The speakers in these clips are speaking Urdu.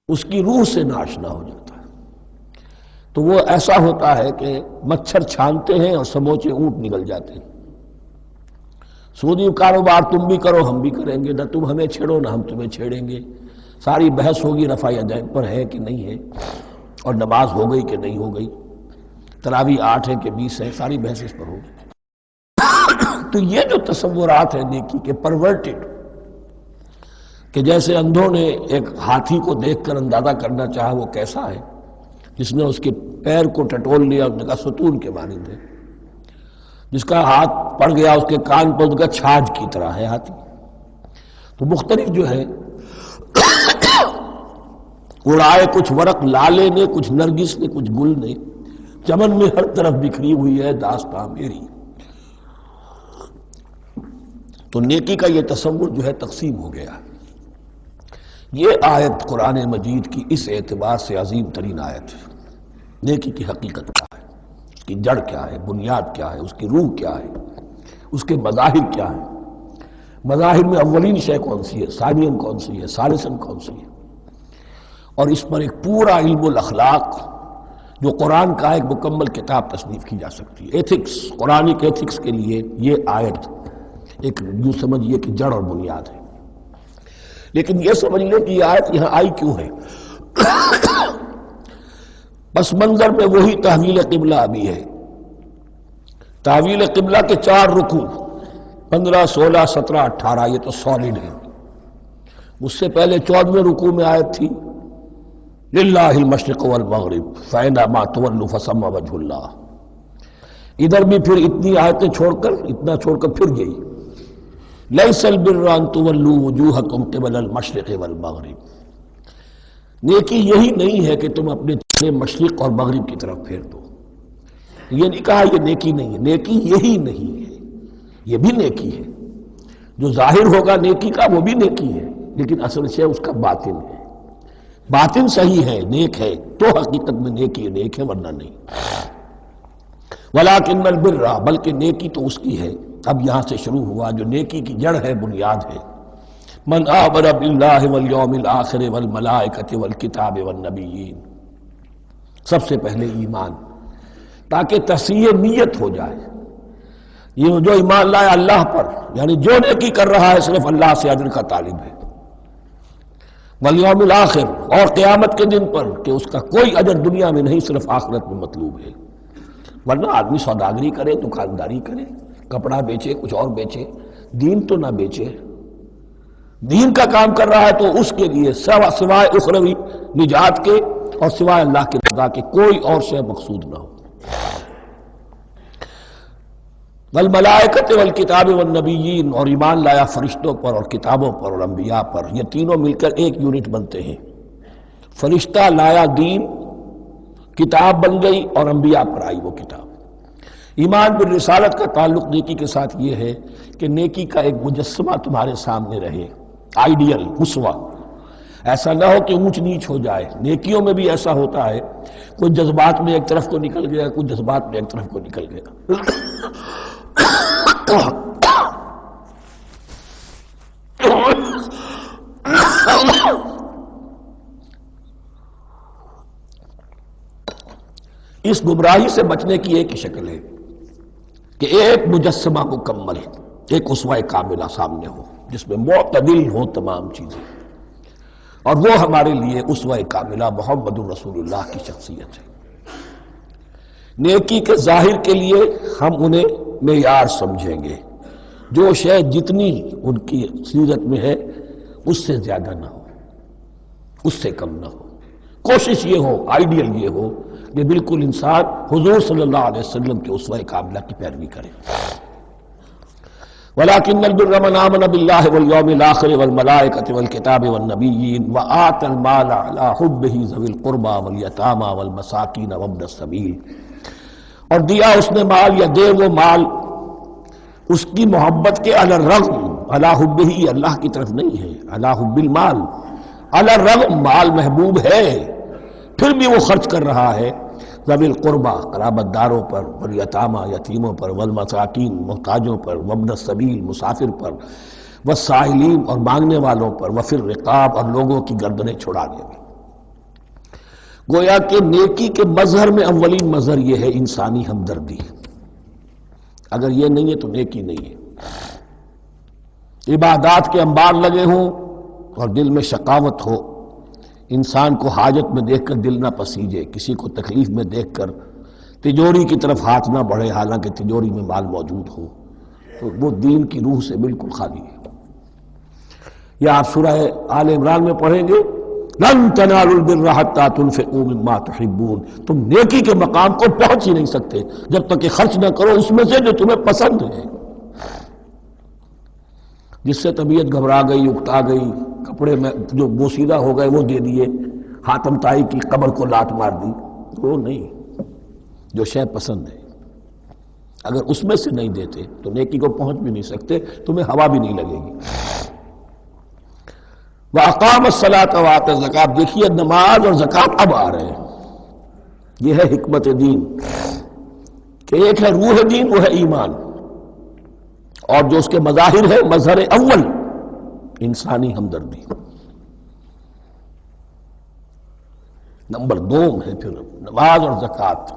اس کی روح سے ناشنا ہو جاتا ہے۔ تو وہ ایسا ہوتا ہے کہ مچھر چھانتے ہیں اور سموچے اونٹ نکل جاتے ہیں۔ سودی کاروبار تم بھی کرو ہم بھی کریں گے، نہ تم ہمیں چھیڑو نہ ہم تمہیں چھیڑیں گے، ساری بحث ہوگی رفع یدین پر ہے کہ نہیں ہے، اور نماز ہو گئی کہ نہیں ہو گئی، تراویح 8 ہے کہ 20 ہے، ساری بحث اس پر ہوگی۔ تو یہ جو تصورات ہیں نیکی کے پرورٹڈ، کہ جیسے اندھوں نے ایک ہاتھی کو دیکھ کر اندازہ کرنا چاہا وہ کیسا ہے، جس نے اس کے پیر کو ٹٹول لیا، اس نے کہا ستون کے مانند ہے، جس کا ہاتھ پڑ گیا اس کے کان پر، اس کا چھاج کی طرح ہے ہاتھی۔ تو مختلف جو ہے اڑائے کچھ ورق لالے نے، کچھ نرگس نے، کچھ گل نے، چمن میں ہر طرف بکھری ہوئی ہے داستاں میری۔ تو نیکی کا یہ تصور جو ہے تقسیم ہو گیا۔ یہ آیت قرآن مجید کی اس اعتبار سے عظیم ترین آیت ہے۔ نیکی کی حقیقت کیا ہے، اس کی جڑ کیا ہے، بنیاد کیا ہے، اس کی روح کیا ہے، اس کے مظاہر کیا ہے، مظاہر میں اولین شے کون سی ہے، ثانین کون سی ہے، ثالثاً کون سی ہے، اور اس پر ایک پورا علم الاخلاق جو قرآن کا ایک مکمل کتاب تصنیف کی جا سکتی ہے۔ ایتھکس، قرآنک ایتھکس کے لیے یہ آیت ایک یوں سمجھیے کہ جڑ اور بنیاد ہے۔ لیکن یہ سمجھ لیں کہ یہ آیت یہاں آئی کیوں ہے۔ پس منظر میں وہی تحویل قبلہ ابھی ہے۔ تحویل قبلہ کے 4 رکوع 15، 16، 17، 18 یہ تو سالڈ ہے۔ اس سے پہلے 14ویں رکوع میں آیت تھی للہ المشرق والمغرب فأینما تولوا فثم وجہ اللہ۔ ادھر بھی پھر اتنی آیتیں چھوڑ کر، اتنا چھوڑ کر پھر گئی لیس البر ان تولوا وجوہکم قبل المشرق والمغرب۔ نیکی یہی نہیں ہے کہ تم اپنے چہرے مشرق اور مغرب کی طرف پھیر دو۔ یہ نہیں کہا یہ نیکی نہیں ہے، نیکی یہی نہیں ہے، یہ بھی نیکی ہے۔ جو ظاہر ہوگا نیکی کا وہ بھی نیکی ہے، لیکن اصل سے اس کا باطن ہے۔ باطن صحیح ہے، نیک ہے، تو حقیقت میں نیکی نیک ہے، ورنہ نہیں۔ ولیکن البر، بلکہ نیکی تو اس کی ہے۔ اب یہاں سے شروع ہوا جو نیکی کی جڑ ہے، بنیاد ہے۔ من آمن باللہ والیوم الآخر والملائکۃ والکتاب والنبیین، سب سے پہلے ایمان، تاکہ تصحیح نیت ہو جائے۔ یہ جو ایمان لائے اللہ پر، یعنی جو نیکی کر رہا ہے صرف اللہ سے اجر کا طالب ہے، والیوم الآخر، اور قیامت کے دن پر کہ اس کا کوئی اجر دنیا میں نہیں، صرف آخرت میں مطلوب ہے۔ ورنہ آدمی سوداگری کرے، دکانداری کرے، کپڑا بیچے، کچھ اور بیچے، دین تو نہ بیچے۔ دین کا کام کر رہا ہے تو اس کے لیے سوائے اخروی نجات کے اور سوائے اللہ کے رضا کے کوئی اور شے مقصود نہ ہو۔ والملائکۃ والکتاب والنبیین، اور ایمان لایا فرشتوں پر اور کتابوں پر اور انبیاء پر۔ یہ تینوں مل کر ایک یونٹ بنتے ہیں۔ فرشتہ لایا دین، کتاب بن گئی، اور انبیاء پر آئی وہ کتاب۔ ایمان بالرسالت کا تعلق نیکی کے ساتھ یہ ہے کہ نیکی کا ایک مجسمہ تمہارے سامنے رہے، آئیڈیل، اسوہ۔ ایسا نہ ہو کہ اونچ نیچ ہو جائے۔ نیکیوں میں بھی ایسا ہوتا ہے، کوئی جذبات میں ایک طرف کو نکل گیا، کوئی جذبات میں ایک طرف کو نکل گیا۔ اس گمراہی سے بچنے کی ایک ہی شکل ہے کہ ایک مجسمہ مکمل، ایک اسوہ کاملہ سامنے ہو جس میں معتدل ہو تمام چیزیں، اور وہ ہمارے لیے اسوہ کاملہ محمد رسول اللہ کی شخصیت ہے۔ نیکی کے ظاہر کے لیے ہم انہیں معیار سمجھیں گے، جو شے جتنی ان کی سیرت میں ہے اس سے زیادہ نہ ہو، اس سے کم نہ ہو۔ کوشش یہ ہو، آئیڈیل یہ ہو کہ بالکل انسان حضور صلی اللہ علیہ وسلم کے اسوہ کاملہ کی پیروی کرے۔ ولیکن البر من آمن باللہ والیوم الآخر والملائکۃ والکتاب والنبیین وآتی المال علی حبہ ذوی القربى والیتامی والمساکین وابن السبیل، اور دیا اس نے مال، یا دے وہ مال اس کی محبت کے علی الرغم، علی حبہ اللہ کی طرف نہیں ہے، علی حب المال، علی الرغم مال محبوب ہے پھر بھی وہ خرچ کر رہا ہے، ذوی القربہ قرابت داروں پر، والیتامی یتیموں پر، والمساکین محتاجوں پر، وابن السبیل مسافر پر، والسائلین اور مانگنے والوں پر، وفی الرقاب اور لوگوں کی گردنیں چھڑانے میں۔ گویا کہ نیکی کے مظہر میں اولین مظہر یہ ہے انسانی ہمدردی. اگر یہ نہیں ہے تو نیکی نہیں ہے. عبادات کے انبار لگے ہوں اور دل میں شقاوت ہو، انسان کو حاجت میں دیکھ کر دل نہ پسیجے، کسی کو تکلیف میں دیکھ کر تجوری کی طرف ہاتھ نہ بڑھے حالانکہ تجوری میں مال موجود ہو، تو وہ دین کی روح سے بالکل خالی ہے. یا آپ سورہ آل عمران میں پڑھیں گے لن تنالوا البر حتى تنفقوا مما تحبون، تم نیکی کے مقام کو پہنچ ہی نہیں سکتے جب تک کہ خرچ نہ کرو اس میں سے جو تمہیں پسند ہے. جس سے طبیعت گھبرا گئی، اکتا گئی، کپڑے میں جو بوسیدہ ہو گئے وہ دے دیے، حاتم طائی کی قبر کو لات مار دی، وہ نہیں. جو شے پسند ہے اگر اس میں سے نہیں دیتے تو نیکی کو پہنچ بھی نہیں سکتے، تمہیں ہوا بھی نہیں لگے گی. وَأَقَامَ الصَّلَاةَ وَآتَى الزَّكَاةَ، دیکھیے نماز اور زکوٰۃ اب آ رہے ہیں. یہ ہے حکمت دین کہ ایک ہے روح دین، وہ ہے ایمان، اور جو اس کے مظاہر ہے مظہر اول انسانی ہمدردی. نمبر دو ہے پھر نماز اور زکوٰۃ،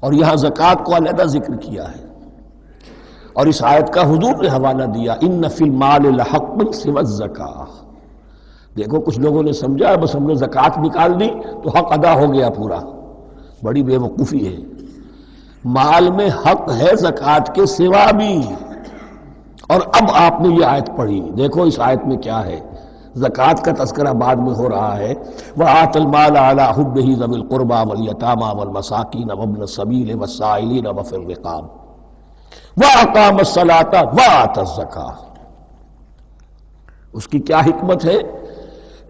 اور یہاں زکوٰۃ کو علیحدہ ذکر کیا ہے اور اس آیت کا حضور نے حوالہ دیا ان فی المال لحق سوى الزکاۃ. دیکھو کچھ لوگوں نے سمجھا بس ہم نے زکوٰۃ نکال دی تو حق ادا ہو گیا پورا. بڑی بے وقوفی ہے. مال میں حق ہے زکوٰۃ کے سوا بھی. اور اب آپ نے یہ آیت پڑھی، دیکھو اس آیت میں کیا ہے. زکوٰۃ کا تذکرہ بعد میں ہو رہا ہے وَآتَ الْمَالَ عَلَىٰ حُبِّهِ ذَوِي الْقُرْبَىٰ وَالْيَتَامَىٰ وَالْمَسَاكِينَ وَابْنَ السَّبِيلِ وَالسَّائِلِينَ وَفِي الرِّقَابِ وَأَقَامَ الصَّلَاةَ وَآتَى الزَّكَاةَ. اس کی کیا حکمت ہے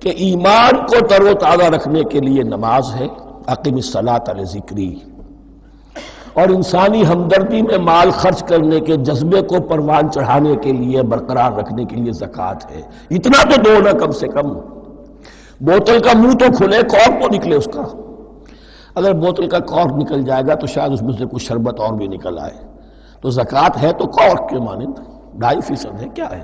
کہ ایمان کو تر و تازہ رکھنے کے لیے نماز ہے، اقم الصلاۃ لذکری، اور انسانی ہمدردی میں مال خرچ کرنے کے جذبے کو پروان چڑھانے کے لیے برقرار رکھنے کے لیے زکوٰۃ ہے. اتنا تو دو نا کم سے کم. بوتل کا منہ تو کھلے، کارک تو نکلے اس کا. اگر بوتل کا کارک نکل جائے گا تو شاید اس میں سے کچھ شربت اور بھی نکل آئے. تو زکوٰۃ ہے تو کارک کے مانند 2.5% ہے، کیا ہے،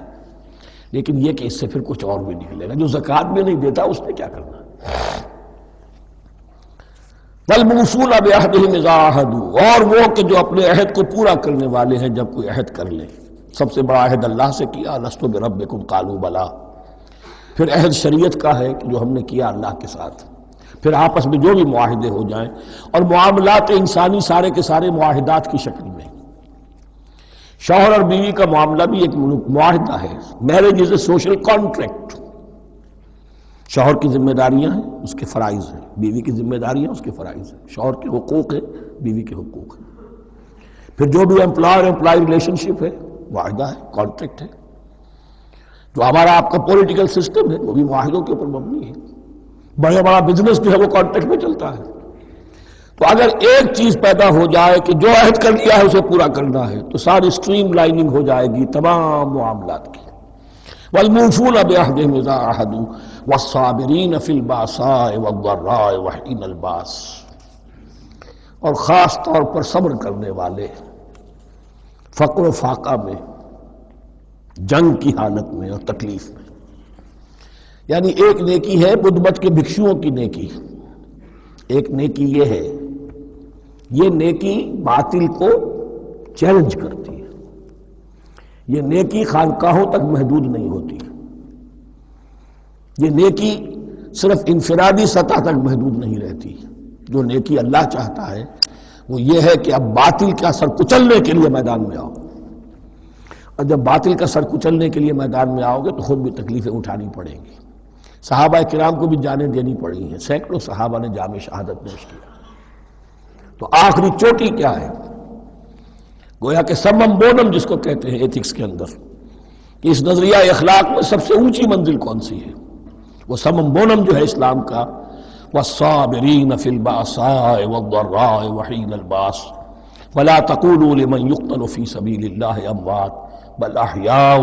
لیکن یہ کہ اس سے پھر کچھ اور بھی نکلے گا. جو زکوٰۃ بھی نہیں دیتا اس نے کیا کرنا. وَالْمُوفُونَ بِعَهْدِهِمْ إِذَا عَاهَدُوا، اور وہ کہ جو اپنے عہد کو پورا کرنے والے ہیں جب کوئی عہد کر لیں. سب سے بڑا عہد اللہ سے کیا، لست بربکم قالوا بلی. پھر عہد شریعت کا ہے کہ جو ہم نے کیا اللہ کے ساتھ. پھر آپس میں جو بھی معاہدے ہو جائیں، اور معاملات انسانی سارے کے سارے معاہدات کی شکل میں. شوہر اور بیوی کا معاملہ بھی ایک معاہدہ ہے. Marriage is a social contract. شوہر کی ذمہ داریاں ہیں، اس کے فرائض ہیں، بیوی کی ذمہ داریاں اس کے فرائض ہیں. شوہر کے حقوق ہیں، بیوی کے حقوق ہیں. پھر جو بھی امپلائر امپلائی ریلیشن شپ ہے معاہدہ ہے، کانٹریکٹ ہے. جو ہمارا آپ کا پولیٹیکل سسٹم ہے وہ بھی معاہدوں کے اوپر مبنی ہے. بڑا بزنس جو ہے وہ کانٹریکٹ میں چلتا ہے. تو اگر ایک چیز پیدا ہو جائے کہ جو عہد کر لیا ہے اسے پورا کرنا ہے تو ساری اسٹریم لائننگ ہو جائے گی تمام معاملات کی. وَالْمُوفُونَ بِعَهْدِهِمْ إِذَا عَاهَدُوا وَالصَّابِرِينَ فِي الْبَأْسَاءِ وَالضَّرَّاءِ وَحِينَ الْبَأْسِ، اور خاص طور پر صبر کرنے والے فقر و فاقہ میں، جنگ کی حالت میں اور تکلیف میں. یعنی ایک نیکی ہے بدھ مت کے بھکشوؤں کی نیکی. ایک نیکی یہ ہے، یہ نیکی باطل کو چیلنج کرتی ہے. یہ نیکی خانقاہوں تک محدود نہیں ہوتی. یہ نیکی صرف انفرادی سطح تک محدود نہیں رہتی. جو نیکی اللہ چاہتا ہے وہ یہ ہے کہ اب باطل کا سر کچلنے کے لیے میدان میں آؤ. اور جب باطل کا سر کچلنے کے لیے میدان میں آؤ گے تو خود بھی تکلیفیں اٹھانی پڑیں گی. صحابہ کرام کو بھی جانیں دینی پڑی ہیں. سینکڑوں صحابہ نے جام شہادت نوش کیا. تو آخری چوٹی کیا ہے؟ گویا کہ سمم بونم جس کو کہتے ہیں ایتھکس کے اندر، کہ اس نظریہ اخلاق میں سب سے اونچی منزل کون سی ہے؟ وہ سمم بونم جو ہے اسلام کا، وَالصَّابِرِينَ فِي الْبَأْسَاءِ وَالضَّرَّاءِ وَحِينَ الْبَأْسِ وَلَا تَقُولُوا لِمَنْ يُقْتَلُ فِي سَبِيلِ اللَّهِ أَمْوَاتٌ بَلْ أَحْيَاءٌ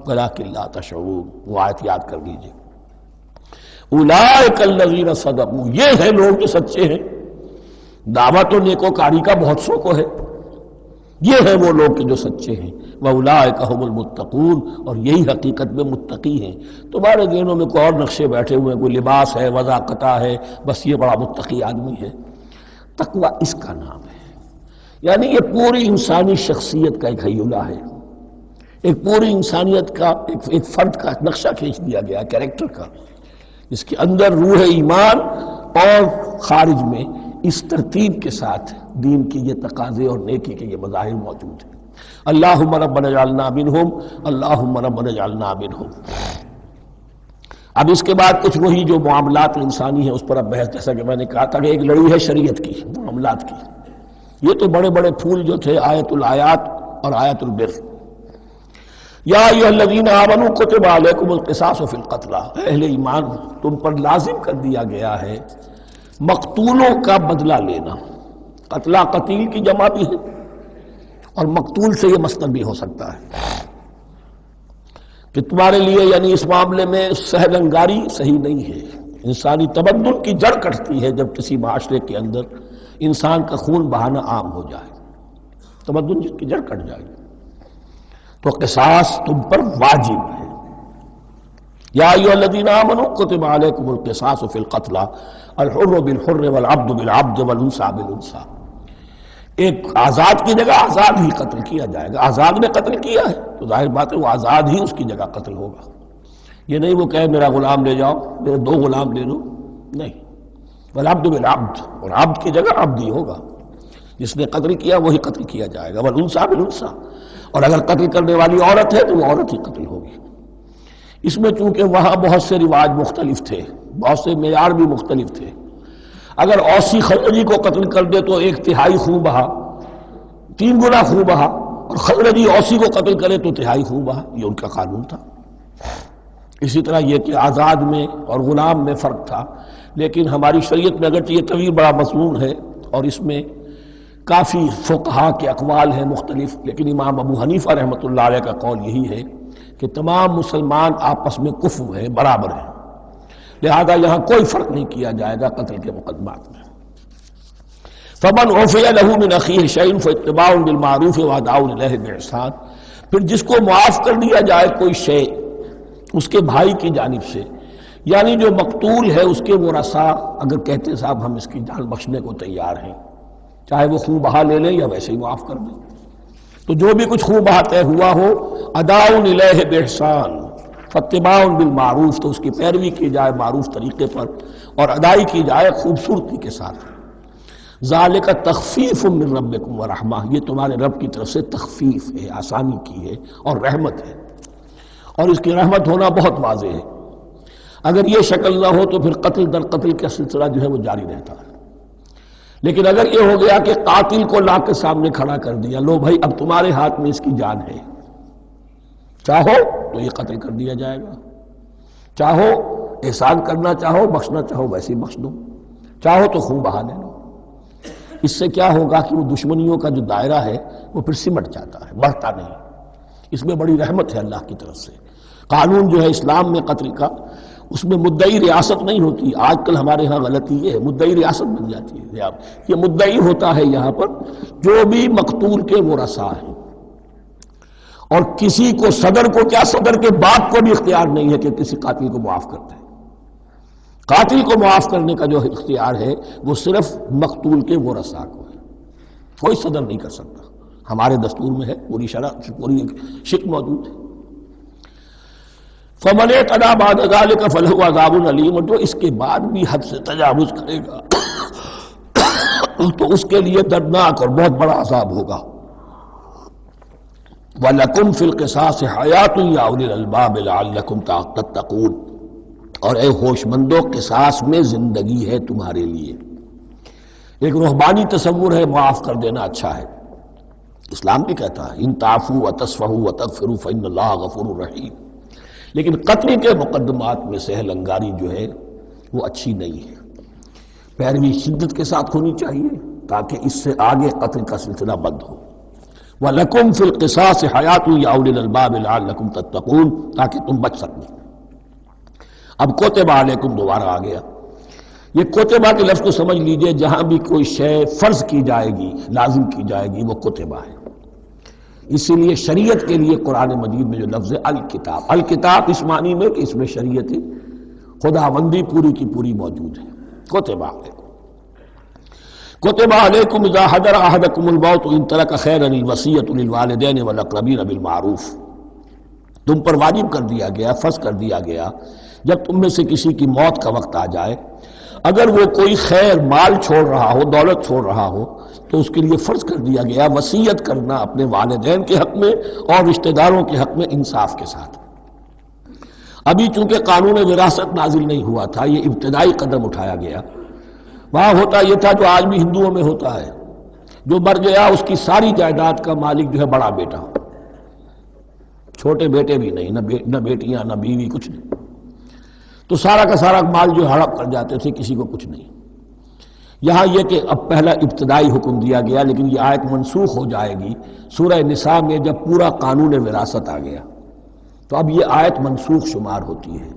وَلَكِنْ لَا تَشْعُرُونَ. وہ آیت یاد کر لیجیے. اولئک الذین صدقوا، یہ ہے لوگ جو سچے ہیں. دعوت و نیکوکاری کا بہت شوق ہے، یہ ہیں وہ لوگ کہ جو سچے ہیں، وَأُولَٰئِكَ هُمُ الْمُتَّقُونَ، اور یہی حقیقت میں متقی ہیں۔ تمہارے ذہنوں میں کوئی اور نقشے بیٹھے ہوئے ہیں، کوئی لباس ہے، وضاقتہ ہے، بس یہ بڑا متقی آدمی ہے۔ تقویٰ اس کا نام ہے، یعنی یہ پوری انسانی شخصیت کا ایک ہیولہ ہے، ایک پوری انسانیت کا ایک فرد کا نقشہ کھینچ دیا گیا کیریکٹر کا، جس کے اندر روح ایمان اور خارج میں اس ترتیب کے ساتھ دین کی یہ تقاضے اور نیکی کے یہ مظاہر موجود ہیں۔ اللہم ربنا اجعلنا منہم، اللہم ربنا اجعلنا منہم۔ اب اس کے بعد کچھ وہی جو معاملات انسانی ہیں اس پر اب بحث، جیسا کہ میں نے کہا تھا کہ ایک لڑی ہے شریعت کی، معاملات کی۔ یہ تو بڑے بڑے پھول جو تھے آیت الآیات اور آیت البر، یا ایھا الذین آمنوا کتب علیکم القصاص فی القتلی، اہل ایمان تم پر لازم کر دیا گیا ہے مقتولوں کا بدلہ لینا۔ قتلہ قتیل کی جمع بھی ہے، اور مقتول سے یہ مصدر بھی ہو سکتا ہے کہ تمہارے لیے، یعنی اس معاملے میں سہل انگاری صحیح نہیں ہے۔ انسانی تمدن کی جڑ کٹتی ہے جب کسی معاشرے کے اندر انسان کا خون بہانا عام ہو جائے، تمدن جس کی جڑ کٹ جائے، تو قصاص تم پر واجب ہے۔ یا ایھا الذین آمنوا کتب علیکم القصاص فی القتلی الحر بالحر والعبد بالعبد والانثى بالانثى۔ ایک آزاد کی جگہ آزاد ہی قتل کیا جائے گا۔ آزاد نے قتل کیا ہے تو ظاہر بات ہے وہ آزاد ہی اس کی جگہ قتل ہوگا۔ یہ نہیں وہ کہے میرا غلام لے جاؤ، میرے 2 غلام لے لو، نہیں، والعبد بالعبد، اور عبد کی جگہ عبد ہی ہوگا، جس نے قتل کیا وہی قتل کیا جائے گا، والانثى بالانثى، اور اگر قتل کرنے والی عورت ہے تو وہ عورت ہی قتل ہوگی۔ اس میں چونکہ وہاں بہت سے رواج مختلف تھے، بہت سے معیار بھی مختلف تھے۔ اگر اوسی خزرجی کو قتل کر دے تو 1/3 خون بہا، 3 گنا خون بہا، اور خزرجی اوسی کو قتل کرے تو 1/3 خون بہا، یہ ان کا قانون تھا۔ اسی طرح یہ کہ آزاد میں اور غلام میں فرق تھا، لیکن ہماری شریعت میں اگرچہ یہ طویل بڑا مضمون ہے اور اس میں کافی فقہا کے اقوال ہیں مختلف، لیکن امام ابو حنیفہ رحمۃ اللہ علیہ کا قول یہی ہے کہ تمام مسلمان آپس میں کفو ہیں، برابر ہیں، لہذا یہاں کوئی فرق نہیں کیا جائے گا قتل کے مقدمات میں۔ فمن عفی لہ من اخیہ شیء فاتباع بالمعروف واداء الیہ باحسان، پھر جس کو معاف کر دیا جائے کوئی شے اس کے بھائی کی جانب سے، یعنی جو مقتول ہے اس کے ورثاء اگر کہتے صاحب ہم اس کی جان بخشنے کو تیار ہیں، چاہے وہ خون بہا لے لیں یا ویسے ہی معاف کر دیں، تو جو بھی کچھ خون بہا طے ہوا ہو اداء الیہ باحسان فاتباع بالمعروف، تو اس کی پیروی کی جائے معروف طریقے پر اور ادائی کی جائے خوبصورتی کے ساتھ۔ ذالک تخفیف من ربکم ورحمہ، یہ تمہارے رب کی طرف سے تخفیف ہے، آسانی کی ہے اور رحمت ہے، اور اس کی رحمت ہونا بہت واضح ہے۔ اگر یہ شکل نہ ہو تو پھر قتل در قتل کا سلسلہ جو ہے وہ جاری رہتا ہے، لیکن اگر یہ ہو گیا کہ قاتل کو لا کے سامنے کھڑا کر دیا، لو بھائی اب تمہارے ہاتھ میں اس کی جان ہے، چاہو تو یہ قتل کر دیا جائے گا، چاہو احسان کرنا چاہو بخشنا چاہو ویسے ہی بخش دو، چاہو تو خون بہا لے لو۔ اس سے کیا ہوگا کہ وہ دشمنیوں کا جو دائرہ ہے وہ پھر سمٹ جاتا ہے، بڑھتا نہیں۔ اس میں بڑی رحمت ہے اللہ کی طرف سے۔ قانون جو ہے اسلام میں قتل کا، اس میں مدعی ریاست نہیں ہوتی۔ آج کل ہمارے ہاں غلطی یہ ہے، مدعی ریاست بن جاتی ہے۔ یہ مدعی ہوتا ہے یہاں پر جو بھی مقتول کے ورثاء ہیں، اور کسی کو صدر کو کیا، صدر کے باپ کو بھی اختیار نہیں ہے کہ کسی قاتل کو معاف کر دے۔ قاتل کو معاف کرنے کا جو اختیار ہے وہ صرف مقتول کے ورثاء کو ہے، کوئی صدر نہیں کر سکتا۔ ہمارے دستور میں ہے، پوری شرع پوری شک موجود ہے۔ فمن اعتدی بعد ذلک فلہ عذاب علیم، جو اس کے بعد بھی حد سے تجاوز کرے گا تو اس کے لیے دردناک اور بہت بڑا عذاب ہوگا۔ وَلَكُمْ فِي الْقِصَاصِ حَيَاةٌ يَا أُولِي الْأَلْبَابِ لَعَلَّكُمْ تَتَّقُونَ، اور اے ہوش مندو قصاص میں زندگی ہے تمہارے لیے۔ ایک روحانی تصور ہے معاف کر دینا اچھا ہے، اسلام بھی کہتا ہے ان تعفوا وتصفحوا وتغفروا فإن اللہ غفور رحیم، لیکن قتل کے مقدمات میں سہل انگاری جو ہے وہ اچھی نہیں ہے، پیروی شدت کے ساتھ ہونی چاہیے تاکہ اس سے آگے قتل کا سلسلہ بند ہو۔ وَلَكُمْ فِي الْقِصَاصِ حَيَاةٌ يَا أُولِي الْأَلْبَابِ لَعَلَّكُمْ تَتَّقُونَ، تاکہ تم بچ سکیں۔ اب کوتبہ علیکم دوبارہ آ گیا۔ یہ کوتبہ کے لفظ کو سمجھ لیجئے، جہاں بھی کوئی شے فرض کی جائے گی، لازم کی جائے گی، وہ کوتبہ ہے۔ اسی لیے شریعت کے لیے قرآن مجید میں جو لفظ ہے الکتاب، الکتاب اس معنی میں کہ اس میں شریعت خداوندی پوری کی پوری موجود ہے۔ کتب علیکم، کتب علیکم اذا حضر احدکم الموت ان ترک خیرا الوصیۃ للوالدین والاقربین بالمعروف، تم پر واجب کر دیا گیا، فرض کر دیا گیا، جب تم میں سے کسی کی موت کا وقت آ جائے، اگر وہ کوئی خیر مال چھوڑ رہا ہو، دولت چھوڑ رہا ہو، تو اس کے لیے فرض کر دیا گیا وصیت کرنا اپنے والدین کے حق میں اور رشتہ داروں کے حق میں انصاف کے ساتھ۔ ابھی چونکہ قانون وراثت نازل نہیں ہوا تھا، یہ ابتدائی قدم اٹھایا گیا۔ وہاں ہوتا یہ تھا جو آج بھی ہندوؤں میں ہوتا ہے، جو مر گیا اس کی ساری جائیداد کا مالک جو ہے بڑا بیٹا، چھوٹے بیٹے بھی نہیں، نہ بیٹیاں نہ بیوی، کچھ نہیں، تو سارا کا سارا مال جو ہڑپ کر جاتے تھے، کسی کو کچھ نہیں۔ یہاں یہ کہ اب پہلا ابتدائی حکم دیا گیا، لیکن یہ آیت منسوخ ہو جائے گی سورہ نساء میں جب پورا قانون وراثت آ گیا، تو اب یہ آیت منسوخ شمار ہوتی ہے۔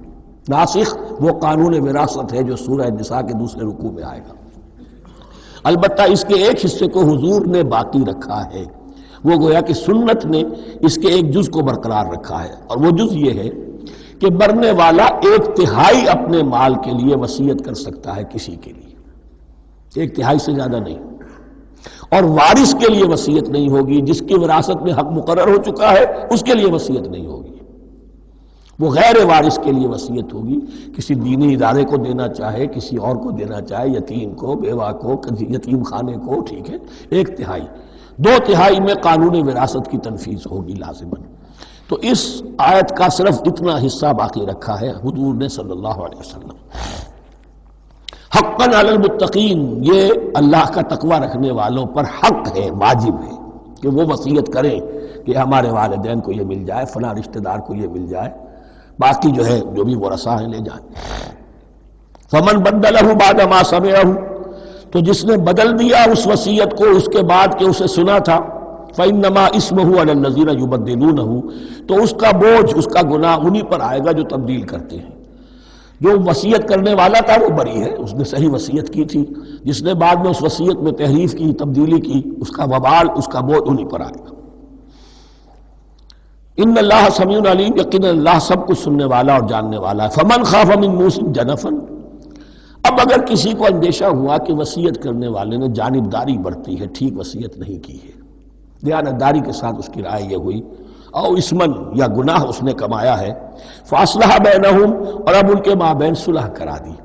ناسخ وہ قانون وراثت ہے جو سورہ نساء کے دوسرے رکوع میں آئے گا۔ البتہ اس کے ایک حصے کو حضور نے باقی رکھا ہے، وہ گویا کہ سنت نے اس کے ایک جز کو برقرار رکھا ہے، اور وہ جز یہ ہے کہ مرنے والا 1/3 اپنے مال کے لیے وصیت کر سکتا ہے کسی کے لیے، 1/3 سے زیادہ نہیں، اور وارث کے لیے وصیت نہیں ہوگی، جس کی وراثت میں حق مقرر ہو چکا ہے اس کے لیے وصیت نہیں ہوگی، وہ غیر وارث کے لیے وصیت ہوگی، کسی دینی ادارے کو دینا چاہے، کسی اور کو دینا چاہے، یتیم کو، بیوہ کو، یتیم خانے کو، ٹھیک ہے، 1/3، 2/3 میں قانون وراثت کی تنفیذ ہوگی لازماً۔ تو اس آیت کا صرف اتنا حصہ باقی رکھا ہے حضور نے صلی اللہ علیہ وسلم۔ حقاً علی المتقین، یہ اللہ کا تقوی رکھنے والوں پر حق ہے، واجب ہے کہ وہ وصیت کریں کہ ہمارے والدین کو یہ مل جائے، فلاں رشتہ دار کو یہ مل جائے، باقی جو ہے جو بھی ورثاء ہیں لے جائیں۔ فمن بدلہ بعد ما سمعہ، تو جس نے بدل دیا اس وصیت کو اس کے بعد کہ اسے سنا تھا، فإنما اسمہ علی الذین یبدلونہ، تو اس کا بوجھ، اس کا گناہ انہی پر آئے گا جو تبدیل کرتے ہیں۔ جو وصیت کرنے والا تھا وہ بری ہے، اس نے صحیح وصیت کی تھی، جس نے بعد میں اس وصیت میں تحریف کی، تبدیلی کی، اس کا وبال، اس کا بوجھ انہی پر آئے گا۔ ان اللہ سمیع علیم، یقینا اللہ سب کچھ سننے والا اور جاننے والا ہے۔ فمن خاف من موص جنفا، اب اگر کسی کو اندیشہ ہوا کہ وصیت کرنے والے نے جانبداری برتی ہے، ٹھیک وصیت نہیں کی ہے، دیانتداری کے ساتھ اس کی رائے یہ ہوئی، او اسمن، یا گناہ اس نے کمایا ہے، فاصلح بینہم، اور اب ان کے مابین صلح کرا دی،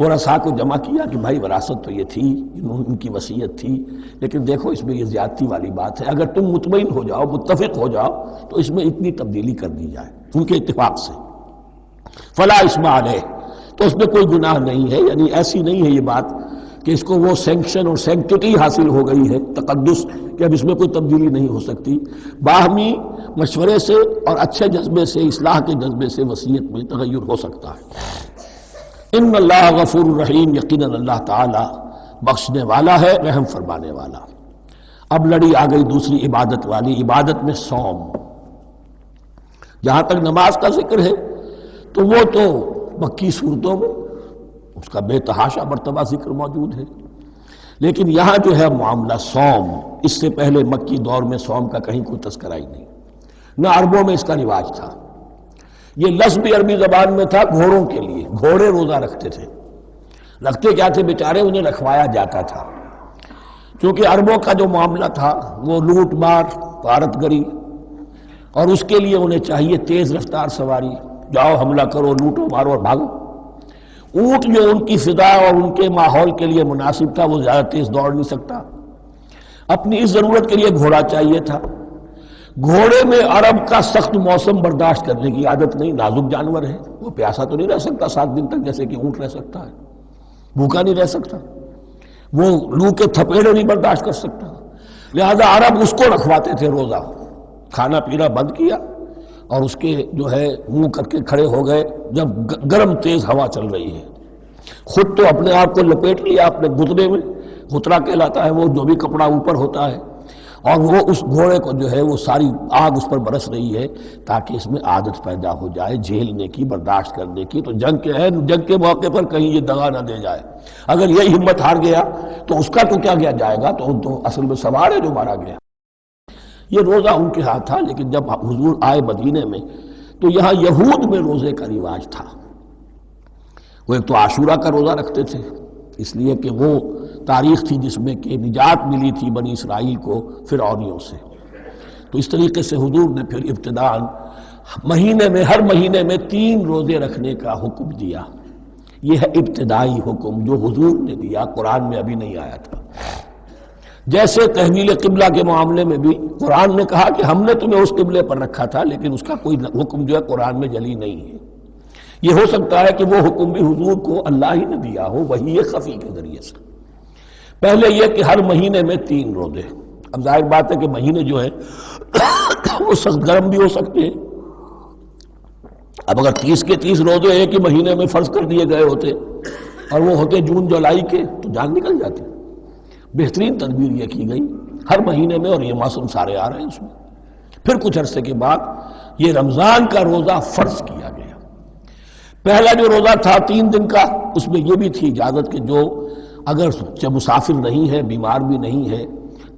ورثاء کو جمع کیا کہ بھائی وراثت تو یہ تھی، ان کی وصیت تھی، لیکن دیکھو اس میں یہ زیادتی والی بات ہے، اگر تم مطمئن ہو جاؤ، متفق ہو جاؤ، تو اس میں اتنی تبدیلی کر دی جائے ان کے اتفاق سے، فلا اسم علیہ، تو اس میں کوئی گناہ نہیں ہے، یعنی ایسی نہیں ہے یہ بات کہ اس کو وہ سینکشن اور سینکٹیٹی حاصل ہو گئی ہے، تقدس، کہ اب اس میں کوئی تبدیلی نہیں ہو سکتی، باہمی مشورے سے اور اچھے جذبے سے، اصلاح کے جذبے سے وصیت میں تغیر ہو سکتا ہے۔ ان اللہ غفور الرحیم، یقیناً اللہ تعالی بخشنے والا ہے، رحم فرمانے والا۔ اب لڑی آ گئی دوسری عبادت والی، عبادت میں صوم۔ جہاں تک نماز کا ذکر ہے تو وہ تو مکی صورتوں میں اس کا بے تحاشا مرتبہ ذکر موجود ہے، لیکن یہاں جو ہے معاملہ صوم، اس سے پہلے مکی دور میں صوم کا کہیں کوئی تذکرہ ہی نہیں، نہ عربوں میں اس کا رواج تھا۔ یہ لفظ بھی عربی زبان میں تھا گھوڑوں کے لیے، گھوڑے روزہ رکھتے تھے، رکھتے کیا تھے بیچارے، انہیں رکھوایا جاتا تھا، کیونکہ عربوں کا جو معاملہ تھا وہ لوٹ مار، غارت گری، اور اس کے لیے انہیں چاہیے تیز رفتار سواری، جاؤ حملہ کرو، لوٹو مارو اور بھاگو۔ اونٹ جو ان کی فضا اور ان کے ماحول کے لیے مناسب تھا، وہ زیادہ تیز دوڑ نہیں سکتا، اپنی اس ضرورت کے لیے گھوڑا چاہیے تھا۔ گھوڑے میں عرب کا سخت موسم برداشت کرنے کی عادت نہیں، نازک جانور ہے، وہ پیاسا تو نہیں رہ سکتا 7 دن تک جیسے کہ اونٹ رہ سکتا ہے، بھوکا نہیں رہ سکتا، وہ لو کے تھپیڑے نہیں برداشت کر سکتا، لہذا عرب اس کو رکھواتے تھے روزہ، کھانا پینا بند کیا اور اس کے جو ہے منہ کر کے کھڑے ہو گئے جب گرم تیز ہوا چل رہی ہے، خود تو اپنے آپ کو لپیٹ لیا اپنے گھٹنے میں، غترہ کہلاتا ہے وہ جو بھی کپڑا اوپر ہوتا ہے، اور وہ اس گھوڑے کو جو ہے وہ ساری آگ اس پر برس رہی ہے تاکہ اس میں عادت پیدا ہو جائے جھیلنے کی، برداشت کرنے کی، تو جنگ کے موقع پر کہیں یہ دغا نہ دے جائے، اگر یہ ہمت ہار گیا تو اس کا تو کیا کیا جائے گا، تو اصل میں سوار ہے جو مارا گیا۔ یہ روزہ ان کے ہاتھ تھا، لیکن جب حضور آئے مدینے میں تو یہاں یہود میں روزے کا رواج تھا۔ وہ ایک تو عاشورہ کا روزہ رکھتے تھے، اس لیے کہ وہ تاریخ تھی جس میں کہ نجات ملی تھی بنی اسرائیل کو فرعونیوں سے۔ تو اس طریقے سے حضور نے پھر ابتداءً مہینے میں ہر مہینے میں 3 روزے رکھنے کا حکم دیا۔ یہ ہے ابتدائی حکم جو حضور نے دیا، قرآن میں ابھی نہیں آیا تھا۔ جیسے تحویل قبلہ کے معاملے میں بھی قرآن نے کہا کہ ہم نے تمہیں اس قبلے پر رکھا تھا، لیکن اس کا کوئی حکم جو ہے قرآن میں جلی نہیں ہے۔ یہ ہو سکتا ہے کہ وہ حکم بھی حضور کو اللہ ہی نے دیا ہو، وحی خفی کے ذریعے سے۔ پہلے یہ کہ ہر مہینے میں 3 روزے۔ اب ظاہر بات ہے کہ مہینے جو ہے وہ سخت گرم بھی ہو سکتے ہیں۔ اب اگر 30 کے 30 روزے ایک ہی مہینے میں فرض کر دیے گئے ہوتے اور وہ ہوتے جون جولائی کے تو جان نکل جاتی۔ بہترین تدبیر یہ کی گئی ہر مہینے میں، اور یہ موسم سارے آ رہے ہیں اس میں۔ پھر کچھ عرصے کے بعد یہ رمضان کا روزہ فرض کیا گیا۔ پہلا جو روزہ تھا 3 دن کا، اس میں یہ بھی تھی اجازت کہ جو اگر مسافر نہیں ہے، بیمار بھی نہیں ہے،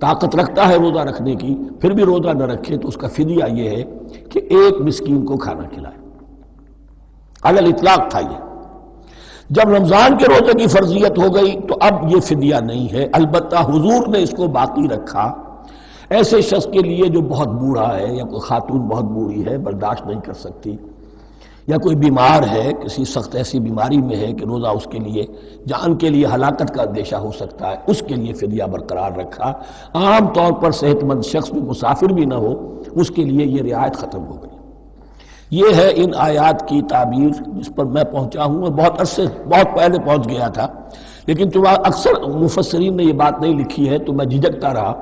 طاقت رکھتا ہے روزہ رکھنے کی، پھر بھی روزہ نہ رکھے تو اس کا فدیہ یہ ہے کہ 1 مسکین کو کھانا کھلائے۔ علی الاطلاق تھا یہ۔ جب رمضان کے روزے کی فرضیت ہو گئی تو اب یہ فدیہ نہیں ہے، البتہ حضور نے اس کو باقی رکھا ایسے شخص کے لیے جو بہت بوڑھا ہے، یا کوئی خاتون بہت بوڑھی ہے برداشت نہیں کر سکتی، یا کوئی بیمار ہے کسی سخت ایسی بیماری میں ہے کہ روزہ اس کے لیے جان کے لیے ہلاکت کا اندیشہ ہو سکتا ہے، اس کے لیے فدیہ برقرار رکھا۔ عام طور پر صحت مند شخص جو مسافر بھی نہ ہو اس کے لیے یہ رعایت ختم ہو گئی۔ یہ ہے ان آیات کی تعبیر جس پر میں پہنچا ہوں، اور بہت پہلے پہنچ گیا تھا، لیکن چونکہ اکثر مفسرین نے یہ بات نہیں لکھی ہے تو میں جھجکتا رہا،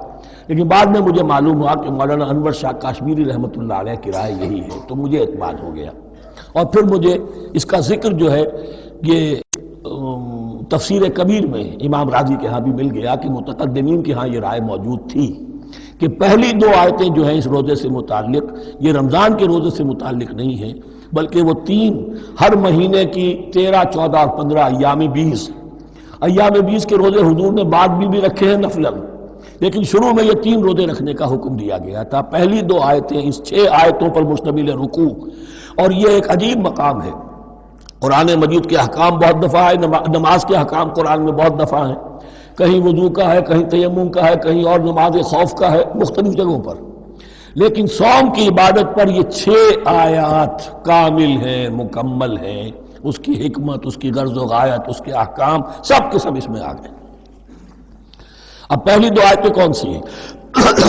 لیکن بعد میں مجھے معلوم ہوا کہ مولانا انور شاہ کاشمیری رحمۃ اللہ علیہ کی رائے یہی ہے، تو مجھے اعتماد ہو گیا۔ اور پھر مجھے اس کا ذکر جو ہے یہ تفسیر کبیر میں امام راضی کے ہاں بھی مل گیا کہ متقدمین کے ہاں یہ رائے موجود تھی کہ پہلی 2 آیتیں جو ہیں اس روزے سے متعلق یہ رمضان کے روزے سے متعلق نہیں ہیں، بلکہ وہ 3 ہر مہینے کی 13، 14 اور 15 ایام 20 کے روزے حضور نے بعد بھی رکھے ہیں نفلاً، لیکن شروع میں یہ 3 روزے رکھنے کا حکم دیا گیا تھا۔ پہلی 2 آیتیں اس 6 آیتوں پر مشتمل رکوع، اور یہ ایک عجیب مقام ہے۔ قرآن مجید کے احکام بہت دفعہ ہے، نماز کے احکام قرآن میں بہت دفعہ ہیں، کہیں وضو کا ہے، کہیں تیمم کا ہے، کہیں اور نماز خوف کا ہے، مختلف جگہوں پر، لیکن صوم کی عبادت پر یہ 6 آیات کامل ہیں، مکمل ہیں۔ اس کی حکمت، اس کی غرض و غایت، اس کے احکام سب کے سب اس میں آ گئے۔ اب پہلی 2 آیتیں کون سی ہیں؟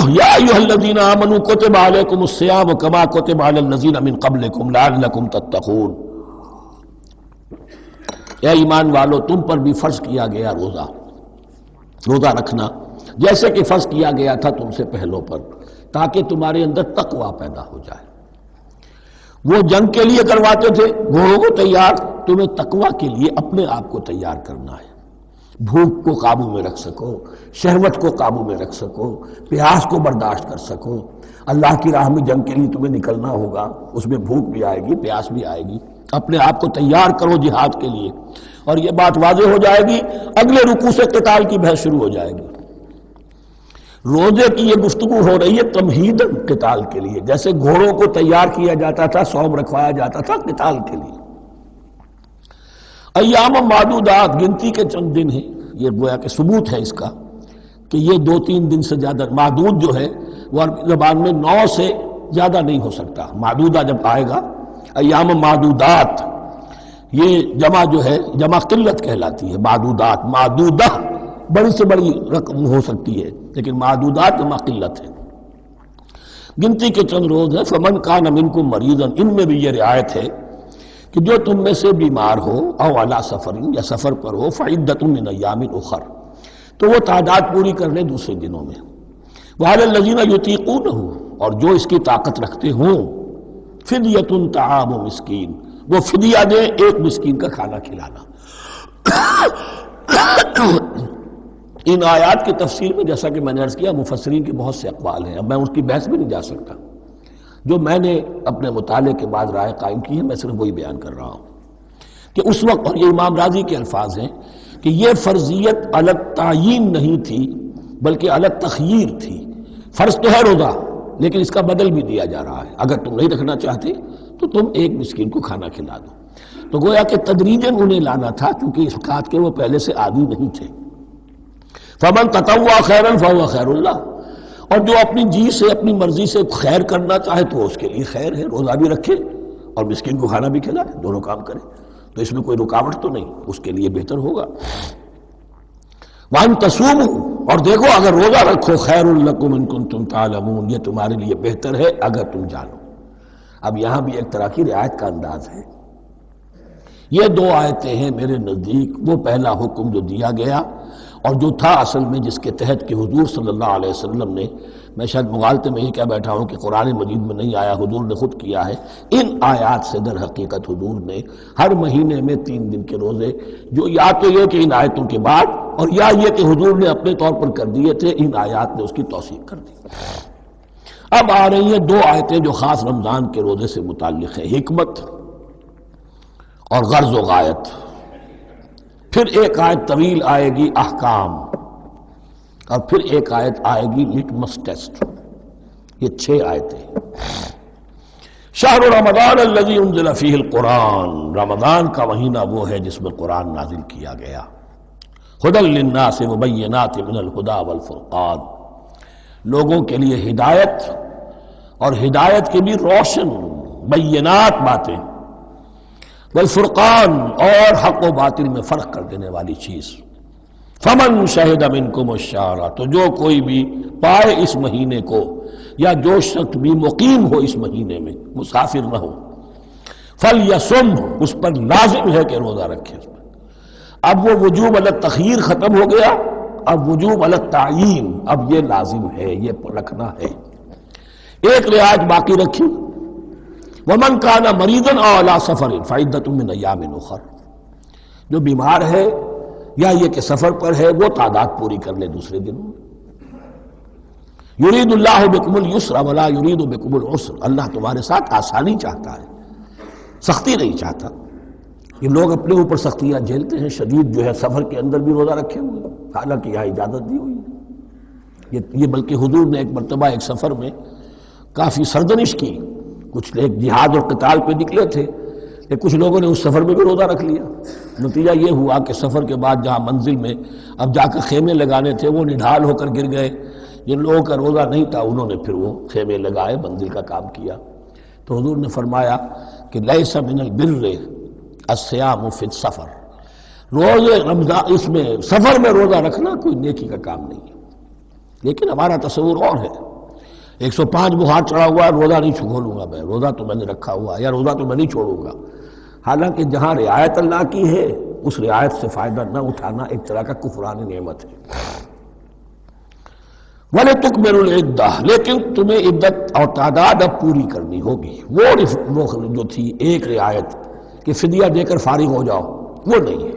یا ایھا الذین آمنوا کتب علیکم الصیام کما کتب علی الذین من قبلکم لعلکم تتقون۔ اے ایمان والو، تم پر بھی فرض کیا گیا روزہ رکھنا، جیسے کہ فرض کیا گیا تھا تم سے پہلوں پر، تاکہ تمہارے اندر تقویٰ پیدا ہو جائے۔ وہ جنگ کے لیے کرواتے تھے گھوڑوں کو تیار، تمہیں تقویٰ کے لیے اپنے آپ کو تیار کرنا ہے، بھوک کو قابو میں رکھ سکو، شہوت کو قابو میں رکھ سکو، پیاس کو برداشت کر سکو۔ اللہ کی راہ میں جنگ کے لیے تمہیں نکلنا ہوگا، اس میں بھوک بھی آئے گی، پیاس بھی آئے گی، اپنے آپ کو تیار کرو جہاد کے لیے۔ اور یہ بات واضح ہو جائے گی، اگلے رکوع سے قتال کی بحث شروع ہو جائے گی۔ روزے کی یہ گفتگو ہو رہی ہے تمہیداً قتال کے لیے، جیسے گھوڑوں کو تیار کیا جاتا تھا، صوم رکھوایا جاتا تھا قتال کے لیے۔ ایام معدودات، گنتی کے چند دن ہیں، یہ گویا کہ ثبوت ہے اس کا کہ یہ 2-3 دن سے زیادہ، معدود جو ہے وہ عربی زبان میں 9 سے زیادہ نہیں ہو سکتا۔ معدودہ جب آئے گا، ایام معدودات، یہ جمع جو ہے جمع قلت کہلاتی ہے۔ معدودات، معدودہ بڑی سے بڑی رقم ہو سکتی ہے، لیکن معدودات جمع قلت ہے۔ گنتی کے چند روز ہیں۔ فمن کان منکم مریضا، ان میں بھی یہ رعایت ہے کہ جو تم میں سے بیمار ہو، او علی سفر، یا سفر پر ہو، فعدۃ من ایام اخر، تو وہ تعداد پوری کر لے دوسرے دنوں میں۔ وعلی الذین یطیقونہ، اور جو اس کی طاقت رکھتے ہوں، فدیۃ طعام مسکین، وہ فدیہ دے 1 مسکین کا کھانا کھلانا۔ ان آیات کی تفسیر میں جیسا کہ میں نے عرض کیا مفسرین کے بہت سے اقوال ہیں، اب میں اس کی بحث بھی نہیں جا سکتا، جو میں نے اپنے مطالعے کے بعد رائے قائم کی ہے میں صرف وہی بیان کر رہا ہوں کہ اس وقت، اور یہ امام راضی کے الفاظ ہیں کہ یہ فرضیت علی التعیین نہیں تھی بلکہ علی التخییر تھی۔ فرض تو ہے روزہ، لیکن اس کا بدل بھی دیا جا رہا ہے، اگر تم نہیں رکھنا چاہتے تو تم ایک مسکین کو کھانا کھلا دو۔ تو گویا کہ تدریجاً انہیں لانا تھا، کیونکہ اس بات کے وہ پہلے سے عادی نہیں تھے۔ فمن تطوع خیرا فهو خیر اللہ، اور جو اپنی جی سے اپنی مرضی سے خیر کرنا چاہے تو اس کے لیے خیر ہے، روزہ بھی رکھے اور مسکین کو کھانا بھی کھلائے، دونوں کام کرے، تو اس میں کوئی رکاوٹ تو نہیں، اس کے لیے بہتر ہوگا۔ وَأَن تَصُومُوا، اور دیکھو اگر روزہ رکھو، خیر لکم ان کنتم تعلمون، یہ تمہارے لیے بہتر ہے اگر تم جانو۔ اب یہاں بھی ایک طرح کی رعایت کا انداز ہے۔ یہ دو آیتیں ہیں میرے نزدیک وہ پہلا حکم جو دیا گیا اور جو تھا اصل میں جس کے تحت کہ حضور صلی اللہ علیہ وسلم نے، میں شاید مغالطے میں یہ کہہ بیٹھا ہوں کہ قرآن مجید میں نہیں آیا، حضور نے خود کیا ہے، ان آیات سے در حقیقت حضور نے ہر مہینے میں 3 دن کے روزے، جو یا تو یہ کہ ان آیتوں کے بعد اور یا یہ کہ حضور نے اپنے طور پر کر دیے تھے، ان آیات نے اس کی توثیق کر دی۔ اب آ رہی ہیں 2 آیتیں جو خاص رمضان کے روزے سے متعلق ہیں، حکمت اور غرض و غایت۔ پھر ایک آیت طویل آئے گی احکام، اور پھر ایک آیت آئے گی لٹمس ٹیسٹ۔ یہ 6 آیتیں۔ شہر رمضان الذی انزل فیہ القرآن، رمضان کا مہینہ وہ ہے جس میں قرآن نازل کیا گیا۔ ھدی للناس وبینات من الھدی والفرقان، لوگوں کے لیے ہدایت اور ہدایت کی بھی روشن بینات باتیں، والفرقان اور حق و باطل میں فرق کر دینے والی چیز۔ فمن شہد منکم الشہر، تو جو کوئی بھی پائے اس مہینے کو، یا جو شخص بھی مقیم ہو اس مہینے میں، مسافر نہ ہو، فلیصم، اس پر لازم ہے کہ روزہ رکھے۔ اب وہ وجوب علی التخییر ختم ہو گیا، اب وجوب علی التعیین، اب یہ لازم ہے، یہ رکھنا ہے۔ ایک رعایت باقی رکھی، ومن کان مریضا او علی سفر فعدۃ من ایام اخر، جو بیمار ہے یا یہ کہ سفر پر ہے وہ تعداد پوری کر لے دوسرے دنوں میں۔ یرید اللہ بکم الیسر ولا یرید بکم العسر، اللہ تمہارے ساتھ آسانی چاہتا ہے، سختی نہیں چاہتا۔ یہ لوگ اپنے اوپر سختیاں جھیلتے ہیں، شدید جو ہے سفر کے اندر بھی روزہ رکھے ہوئے، حالانکہ یہاں اجازت دی ہوئی ہے۔ یہ بلکہ حضور نے ایک مرتبہ ایک سفر میں کافی سرزنش کی، کچھ ایک جہاد اور قتال پہ نکلے تھے، کہ کچھ لوگوں نے اس سفر میں بھی روزہ رکھ لیا۔ نتیجہ یہ ہوا کہ سفر کے بعد جہاں منزل میں اب جا کر خیمے لگانے تھے وہ نڈھال ہو کر گر گئے، جن لوگوں کا روزہ نہیں تھا انہوں نے پھر وہ خیمے لگائے، منزل کا کام کیا۔ تو حضور نے فرمایا کہ لیس من البر الصیام فی السفر، روزے رمضان اس میں سفر میں روزہ رکھنا کوئی نیکی کا کام نہیں ہے۔ لیکن ہمارا تصور اور ہے، 105 بخار چڑھا ہوا ہے، روزہ نہیں کھولوں گا میں، روزہ تو میں نے رکھا ہوا ہے، یا روزہ تو میں نہیں چھوڑوں گا۔ حالانکہ جہاں رعایت اللہ کی ہے اس رعایت سے فائدہ نہ اٹھانا ایک طرح کا کفران نعمت ہے۔ وَلِتُكْمِلُوا الْعِدَّةَ، لیکن تمہیں عدت اور تعداد اب پوری کرنی ہوگی۔ وہ جو تھی ایک رعایت کہ فدیہ دے کر فارغ ہو جاؤ، وہ نہیں ہے۔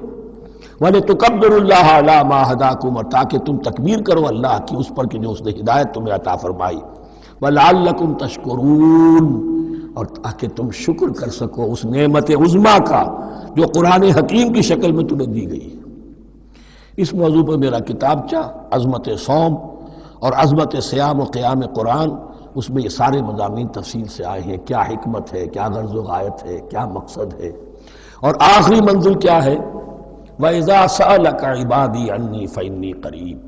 وَلِتُكَبِّرُوا اللَّهَ عَلَىٰ مَا هَدَاكُمْ، اور تاکہ تم تکبیر کرو اللہ کی اس پر کہ جو اس نے ہدایت تمہیں عطا فرمائی۔ وَلَعَلَّكُمْ تَشْكُرُونَ، اور تاکہ تم شکر کر سکو اس نعمت عظمیٰ کا جو قرآن حکیم کی شکل میں تمہیں دی گئی۔ اس موضوع پر میرا کتابچہ عظمت صوم اور عظمت صیام و قیام قرآن، اس میں یہ سارے مضامین تفصیل سے آئے ہیں، کیا حکمت ہے، کیا غرض و غایت ہے، کیا مقصد ہے، اور آخری منزل کیا ہے، وَإِذَا سَأَلَكَ عِبَادِي عَنِّي فَإِنِّي قَرِيبٌ۔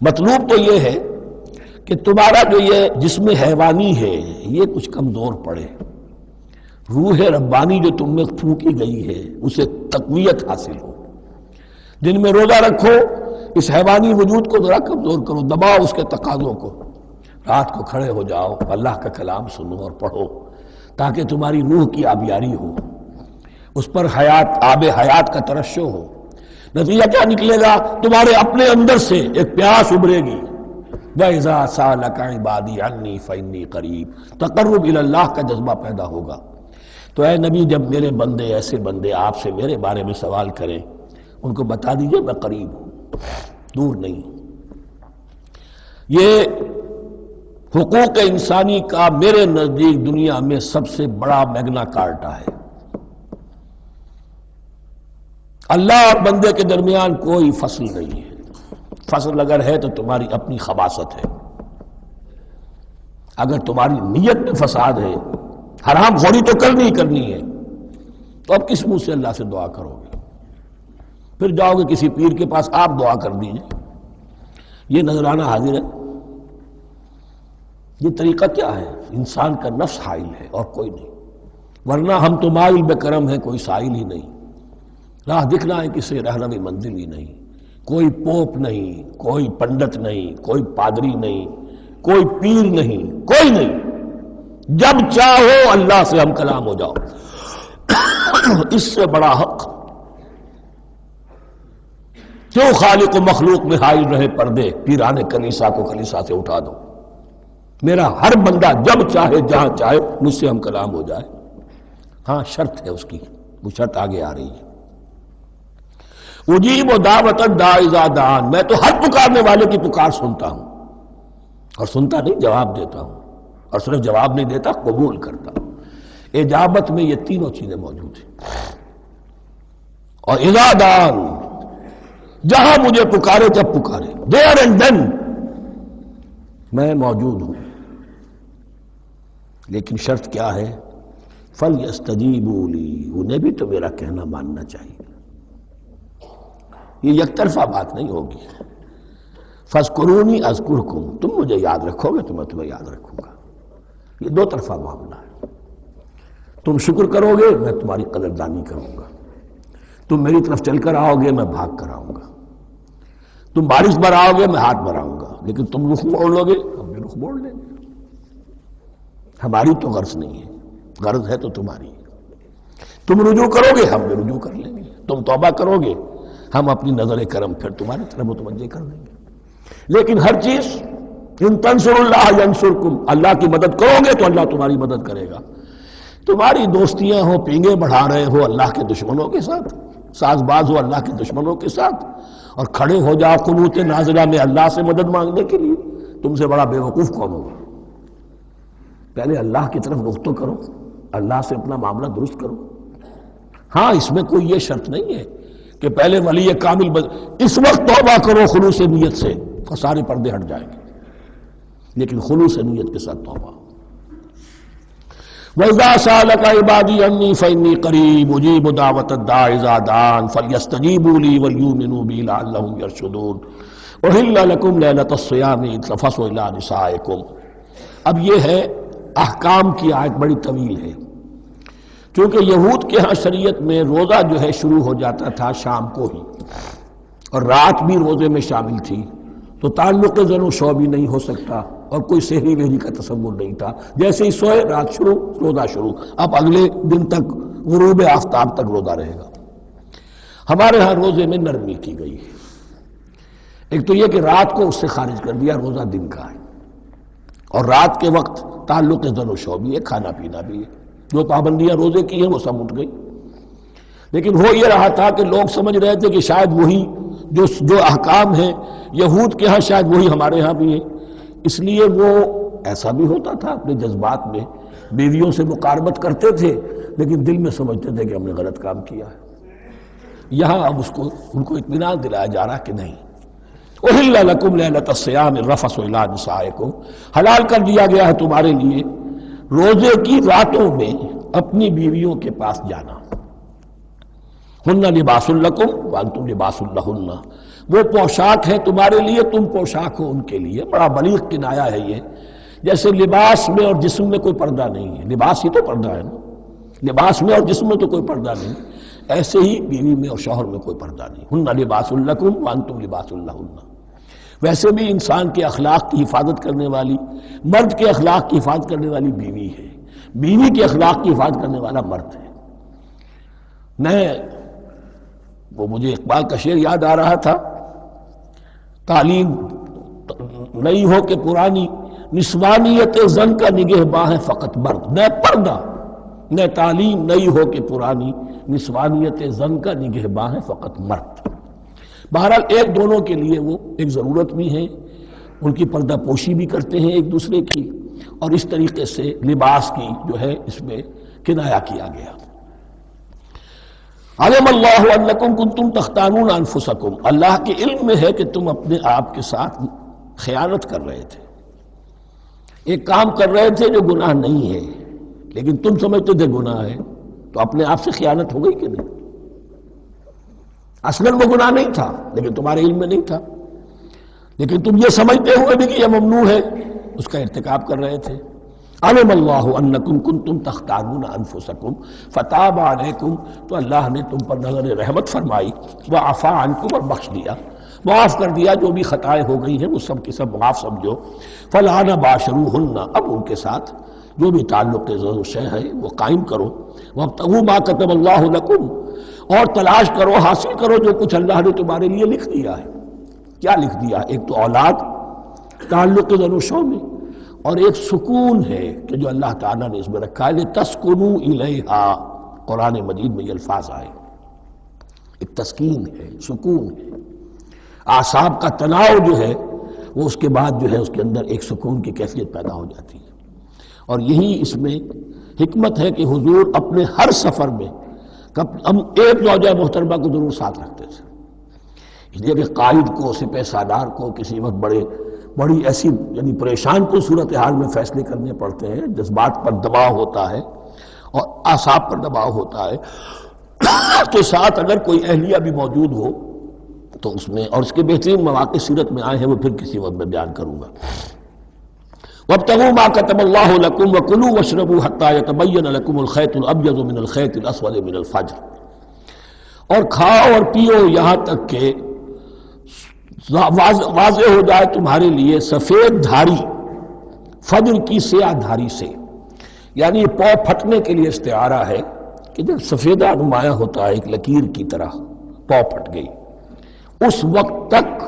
مطلوب تو یہ ہے کہ تمہارا جو یہ جسم حیوانی ہے یہ کچھ کمزور پڑے، روح ربانی جو تم میں پھونکی گئی ہے اسے تقویت حاصل ہو۔ دن میں روزہ رکھو، اس حیوانی وجود کو ذرا کمزور کرو، دباؤ اس کے تقاضوں کو، رات کو کھڑے ہو جاؤ، اللہ کا کلام سنو اور پڑھو تاکہ تمہاری روح کی آبیاری ہو، اس پر حیات، آب حیات کا ترشح ہو۔ نتیجہ کیا نکلے گا؟ تمہارے اپنے اندر سے ایک پیاس ابھرے گی، وَإِذَا سَأَلَكَ عِبَادِي عَنِّي فَإِنِّي قَرِيبٌ، تقرب الی اللہ کا جذبہ پیدا ہوگا۔ تو اے نبی، جب میرے بندے، ایسے بندے آپ سے میرے بارے میں سوال کریں، ان کو بتا دیجئے میں قریب ہوں، دور نہیں۔ یہ حقوق انسانی کا میرے نزدیک دنیا میں سب سے بڑا میگنا کارٹا ہے۔ اللہ اور بندے کے درمیان کوئی فصل نہیں ہے، فصل اگر ہے تو تمہاری اپنی خباثت ہے۔ اگر تمہاری نیت میں فساد ہے، حرام خوری تو کرنی ہی کرنی ہے، تو اب کس منہ سے اللہ سے دعا کرو گے؟ پھر جاؤ گے کسی پیر کے پاس، آپ دعا کر دیجئے۔ یہ نذرانہ حاضر ہے، یہ طریقہ کیا ہے؟ انسان کا نفس حائل ہے اور کوئی نہیں، ورنہ ہم تو مائل بے کرم ہیں، کوئی سائل ہی نہیں، راہ دکھنا ہے کسی رہنمی منزل ہی نہیں، کوئی پوپ نہیں، کوئی پنڈت نہیں، کوئی پادری نہیں، کوئی پیر نہیں، کوئی نہیں، جب چاہو اللہ سے ہم کلام ہو جاؤ۔ اس سے بڑا حق کیوں خالق و مخلوق میں حائل رہے پردے؟ پیران کلیسا کو کلیسا سے اٹھا دو، میرا ہر بندہ جب چاہے جہاں چاہے مجھ سے ہم کلام ہو جائے۔ ہاں شرط ہے اس کی، وہ شرط آگے آ رہی ہے۔ اجیب و دعوت الداعی اذا دعان، میں تو ہر پکارنے والے کی پکار سنتا ہوں، اور سنتا نہیں جواب دیتا ہوں، اور صرف جواب نہیں دیتا قبول کرتا ہوں۔ اجابت میں یہ تینوں چیزیں موجود ہیں۔ اور اذا دعان، جہاں مجھے پکارے جب پکارے، دیر اینڈ دین میں موجود ہوں۔ لیکن شرط کیا ہے؟ فَلْيَسْتَجِيبُوا لِي، انہیں بھی تو میرا کہنا ماننا چاہیے، یہ یک طرفہ بات نہیں ہوگی۔ فَاذْكُرُونِي أَذْكُرْكُمْ، تم مجھے یاد رکھو گے تو میں تمہیں یاد رکھوں گا، یہ دو طرفہ معاملہ ہے۔ تم شکر کرو گے میں تمہاری قدردانی کروں گا، تم میری طرف چل کر آؤ گے میں بھاگ کر آؤں گا، تم بارش برآؤ گے میں ہاتھ بڑھاؤں گا، لیکن تم رخ موڑ لو گے ہم بھی رخ موڑ لیں گے۔ ہماری تو غرض نہیں ہے، غرض ہے تو تمہاری، تم رجوع کرو گے ہم بھی رجوع کر لیں گے، تم توبہ کرو گے ہم اپنی نظر کرم پھر تمہاری طرف متوجہ کر دیں گے۔ لیکن ہر چیز ان تنصروا اللہ ینصرکم، اللہ کی مدد کرو گے تو اللہ تمہاری مدد کرے گا۔ تمہاری دوستیاں ہو، پینگے بڑھا رہے ہو اللہ کے دشمنوں کے ساتھ، ساز باز ہو اللہ کے دشمنوں کے ساتھ، اور کھڑے ہو جاؤ قنوت نازلہ میں اللہ سے مدد مانگنے کے لیے، تم سے بڑا بے وقوف کون ہوگا؟ پہلے اللہ کی طرف رخ تو کرو، اللہ سے اپنا معاملہ درست کرو۔ ہاں اس میں کوئی یہ شرط نہیں ہے کہ پہلے ولی کامل اس وقت توبہ کرو خلوص نیت سے تو سارے پردے ہٹ جائیں گے، لیکن خلوص نیت کے ساتھ توبہ۔ وَإِذَا سَأَلَكَ عِبَادِي عَنِّي فَإِنِّي قَرِيبٌ أُجِيبُ دَعْوَةَ الدَّاعِ إِذَا دَعَانِ فَلْيَسْتَجِيبُوا لِي وَلْيُؤْمِنُوا بِي لَعَلَّهُمْ يَرْشُدُونَ أُحِلَّ لَكُمْ لَيْلَةَ الصِّيَامِ إِذْ تَفَضُّلُوا إِلَىٰ نِسَائِكُمْ۔ اب یہ ہے احکام کی آیت، بڑی طویل ہے، کیونکہ یہود کے ہاں شریعت میں روزہ جو ہے شروع ہو جاتا تھا شام کو ہی، اور رات بھی روزے میں شامل تھی، تو تعلق زن و شو بھی نہیں ہو سکتا، اور کوئی سحری وحری کا تصور نہیں تھا، جیسے ہی سوئے رات شروع روزہ شروع، اب اگلے دن تک غروب آفتاب تک روزہ رہے گا۔ ہمارے ہاں روزے میں نرمی کی گئی ہے، ایک تو یہ کہ رات کو اس سے خارج کر دیا، روزہ دن کا ہے، اور رات کے وقت تعلق زن و شو بھی ہے، کھانا پینا بھی ہے، جو پابندیاں روزے کی ہیں وہ سب اٹھ گئی۔ لیکن ہو یہ رہا تھا کہ لوگ سمجھ رہے تھے کہ شاید وہی جو احکام ہیں یہود کے ہاں شاید وہی ہمارے ہاں بھی ہیں، اس لیے وہ ایسا بھی ہوتا تھا اپنے جذبات میں بیویوں سے مقاربت کرتے تھے، لیکن دل میں سمجھتے تھے کہ ہم نے غلط کام کیا ہے۔ یہاں اب ان کو اطمینان دلایا جا رہا کہ نہیں، أُحِلَّ لَكُمْ لَيْلَةَ الصِّيَامِ الرَّفَثُ إِلَىٰ نِسَائِكُمْ، حلال کر دیا گیا ہے تمہارے لیے روزے کی راتوں میں اپنی بیویوں کے پاس جانا۔ ہن لباس لکم وانتم لباس لہن، وہ پوشاک ہے تمہارے لیے، تم پوشاک ہو ان کے لیے۔ بڑا بلیغ کنایا ہے یہ، جیسے لباس میں اور جسم میں کوئی پردہ نہیں ہے، لباس ہی تو پردہ ہے نا، لباس میں اور جسم میں تو کوئی پردہ نہیں، ایسے ہی بیوی میں اور شوہر میں کوئی پردہ نہیں۔ ہن لباس لکم وانتم لباس لہن۔ ویسے بھی انسان کے اخلاق کی حفاظت کرنے والی، مرد کے اخلاق کی حفاظت کرنے والی بیوی ہے، بیوی کے اخلاق کی حفاظت کرنے والا مرد ہے۔ میں وہ مجھے اقبال کا شعر یاد آ رہا تھا، تعلیم نئی ہو کہ پرانی، نسوانیت زن کا نگہباں ہے فقط مرد، نہ پردہ نہ تعلیم نئی ہو کہ پرانی، نسوانیت زن کا نگہباں ہے فقط مرد۔ بہرحال ایک دونوں کے لیے وہ ایک ضرورت بھی ہے، ان کی پردہ پوشی بھی کرتے ہیں ایک دوسرے کی، اور اس طریقے سے لباس کی جو ہے اس میں کنایا کیا گیا۔ علم اللہ انکم کنتم تختانون انفسکم، اللہ کے علم میں ہے کہ تم اپنے آپ کے ساتھ خیانت کر رہے تھے۔ ایک کام کر رہے تھے جو گناہ نہیں ہے لیکن تم سمجھتے تھے گناہ ہے، تو اپنے آپ سے خیانت ہو گئی کہ نہیں؟ اصلاً وہ گناہ نہیں تھا لیکن تمہارے علم میں نہیں تھا، لیکن تم یہ سمجھتے ہوئے بھی کہ یہ ممنوع ہے اس کا ارتکاب کر رہے تھے۔ علم اللہ انکم کنتم تختارون انفسکم فتاب علیکم، تو اللہ نے تم پر نظر رحمت فرمائی، وعفا عنکم، اور بخش دیا، معاف کر دیا، جو بھی خطائیں ہو گئی ہیں وہ سب کی سب معاف سمجھو۔ فالآن باشروہن، اب ان کے ساتھ جو بھی تعلق ضرور شے ہے وہ قائم کرو، وابتغوا ما کتب اللہ لکم، اور تلاش کرو، حاصل کرو جو کچھ اللہ نے تمہارے لیے لکھ دیا ہے۔ کیا لکھ دیا؟ ایک تو اولاد، تعلق ضرور شو میں، اور ایک سکون ہے کہ جو اللہ تعالیٰ نے اس میں رکھا ہے، لِتَسْكُنُوا إِلَيْهَا، قرآن مجید میں یہ الفاظ آئے، ایک تسکین ہے، سکون ہے، اعصاب کا تناؤ جو ہے وہ اس کے بعد جو ہے اس کے اندر ایک سکون کی کیفیت پیدا ہو جاتی ہے۔ اور یہی اس میں حکمت ہے کہ حضور اپنے ہر سفر میں ہم ایک زوجہ محترمہ کو ضرور ساتھ رکھتے تھے، اس لیے کہ قائد کو، سپہ سالار کو کسی وقت بڑی ایسی یعنی پریشان کو صورتحال میں فیصلے کرنے پڑتے ہیں، جذبات پر دباؤ ہوتا ہے اور اعصاب پر دباؤ ہوتا ہے، تو ساتھ اگر کوئی اہلیہ بھی موجود ہو تو اس میں، اور اس کے بہترین مواقع سیرت میں آئے ہیں، وہ پھر کسی وقت میں بیان کروں گا۔ وَابْتَغُوا مَا كَتَبَ اللَّهُ لَكُمْ وَكُلُوا وَاشْرَبُوا حَتَّى يَتَبَيَّنَ لَكُمُ الْخَيْطُ الْأَبْيَضُ مِنَ الْخَيْطِ الْأَسْوَدِ مِنَ الْفَجْرِ، اور کھاؤ اور پیو یہاں تک کہ واضح ہو جائے تمہارے لیے سفید دھاری فجر کی سیاہ دھاری سے، یعنی یہ پاؤں پھٹنے کے لیے استعارہ ہے کہ جب سفیدہ نمایاں ہوتا ہے ایک لکیر کی طرح، پاؤں پھٹ گئی، اس وقت تک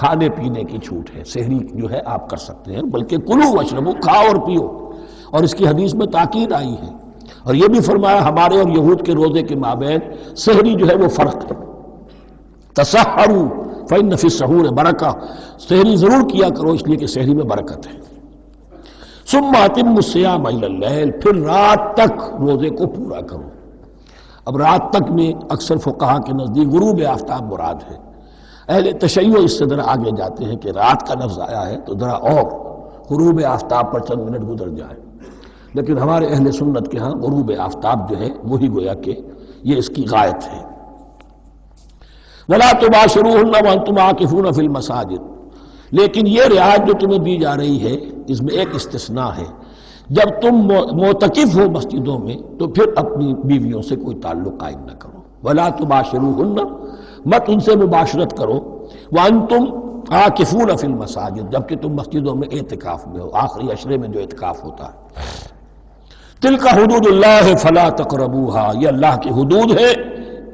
کھانے پینے کی چھوٹ ہے، سحری جو ہے آپ کر سکتے ہیں، بلکہ کلو واشربو، کھاؤ اور پیو، اور اس کی حدیث میں تاکید آئی ہے، اور یہ بھی فرمایا ہمارے اور یہود کے روزے کے مابین سحری جو ہے وہ فرق ہے، تسحروا فإن فی السحور برکہ، سحری ضرور کیا کرو اس لیے کہ سحری میں برکت ہے۔ ثم اتموا الصیام الی اللیل، پھر رات تک روزے کو پورا کرو۔ اب رات تک میں اکثر فقہا کے نزدیک غروب آفتاب مراد ہے، اہل تشیع اس سے ذرا آگے جاتے ہیں کہ رات کا لفظ آیا ہے تو ذرا اور غروب آفتاب پر چند منٹ گزر جائے، لیکن ہمارے اہل سنت کے ہاں غروب آفتاب جو ہے وہی گویا کہ یہ اس کی غایت ہے۔ وَلَا تُبَاشِرُوهُنَّ وَأَنْتُمْ عَاكِفُونَ فِي الْمَسَاجِدِ، لیکن یہ رعایت جو تمہیں دی جا رہی ہے اس میں ایک استثناء ہے، جب تم معتکف ہو مسجدوں میں تو پھر اپنی بیویوں سے کوئی تعلق قائم نہ کرو۔ وَلَا تُبَاشِرُوهُنَّ، مت ان سے مباشرت کرو، وَأَنْتُمْ عَاكِفُونَ فِي الْمَسَاجِدِ، جبکہ تم مسجدوں میں اعتکاف میں ہو، آخری عشرے میں جو اعتکاف ہوتا ہے۔ تِلْكَ حُدُودُ اللَّهِ فَلَا تَقْرَبُوهَا، یہ اللہ کی حدود ہے،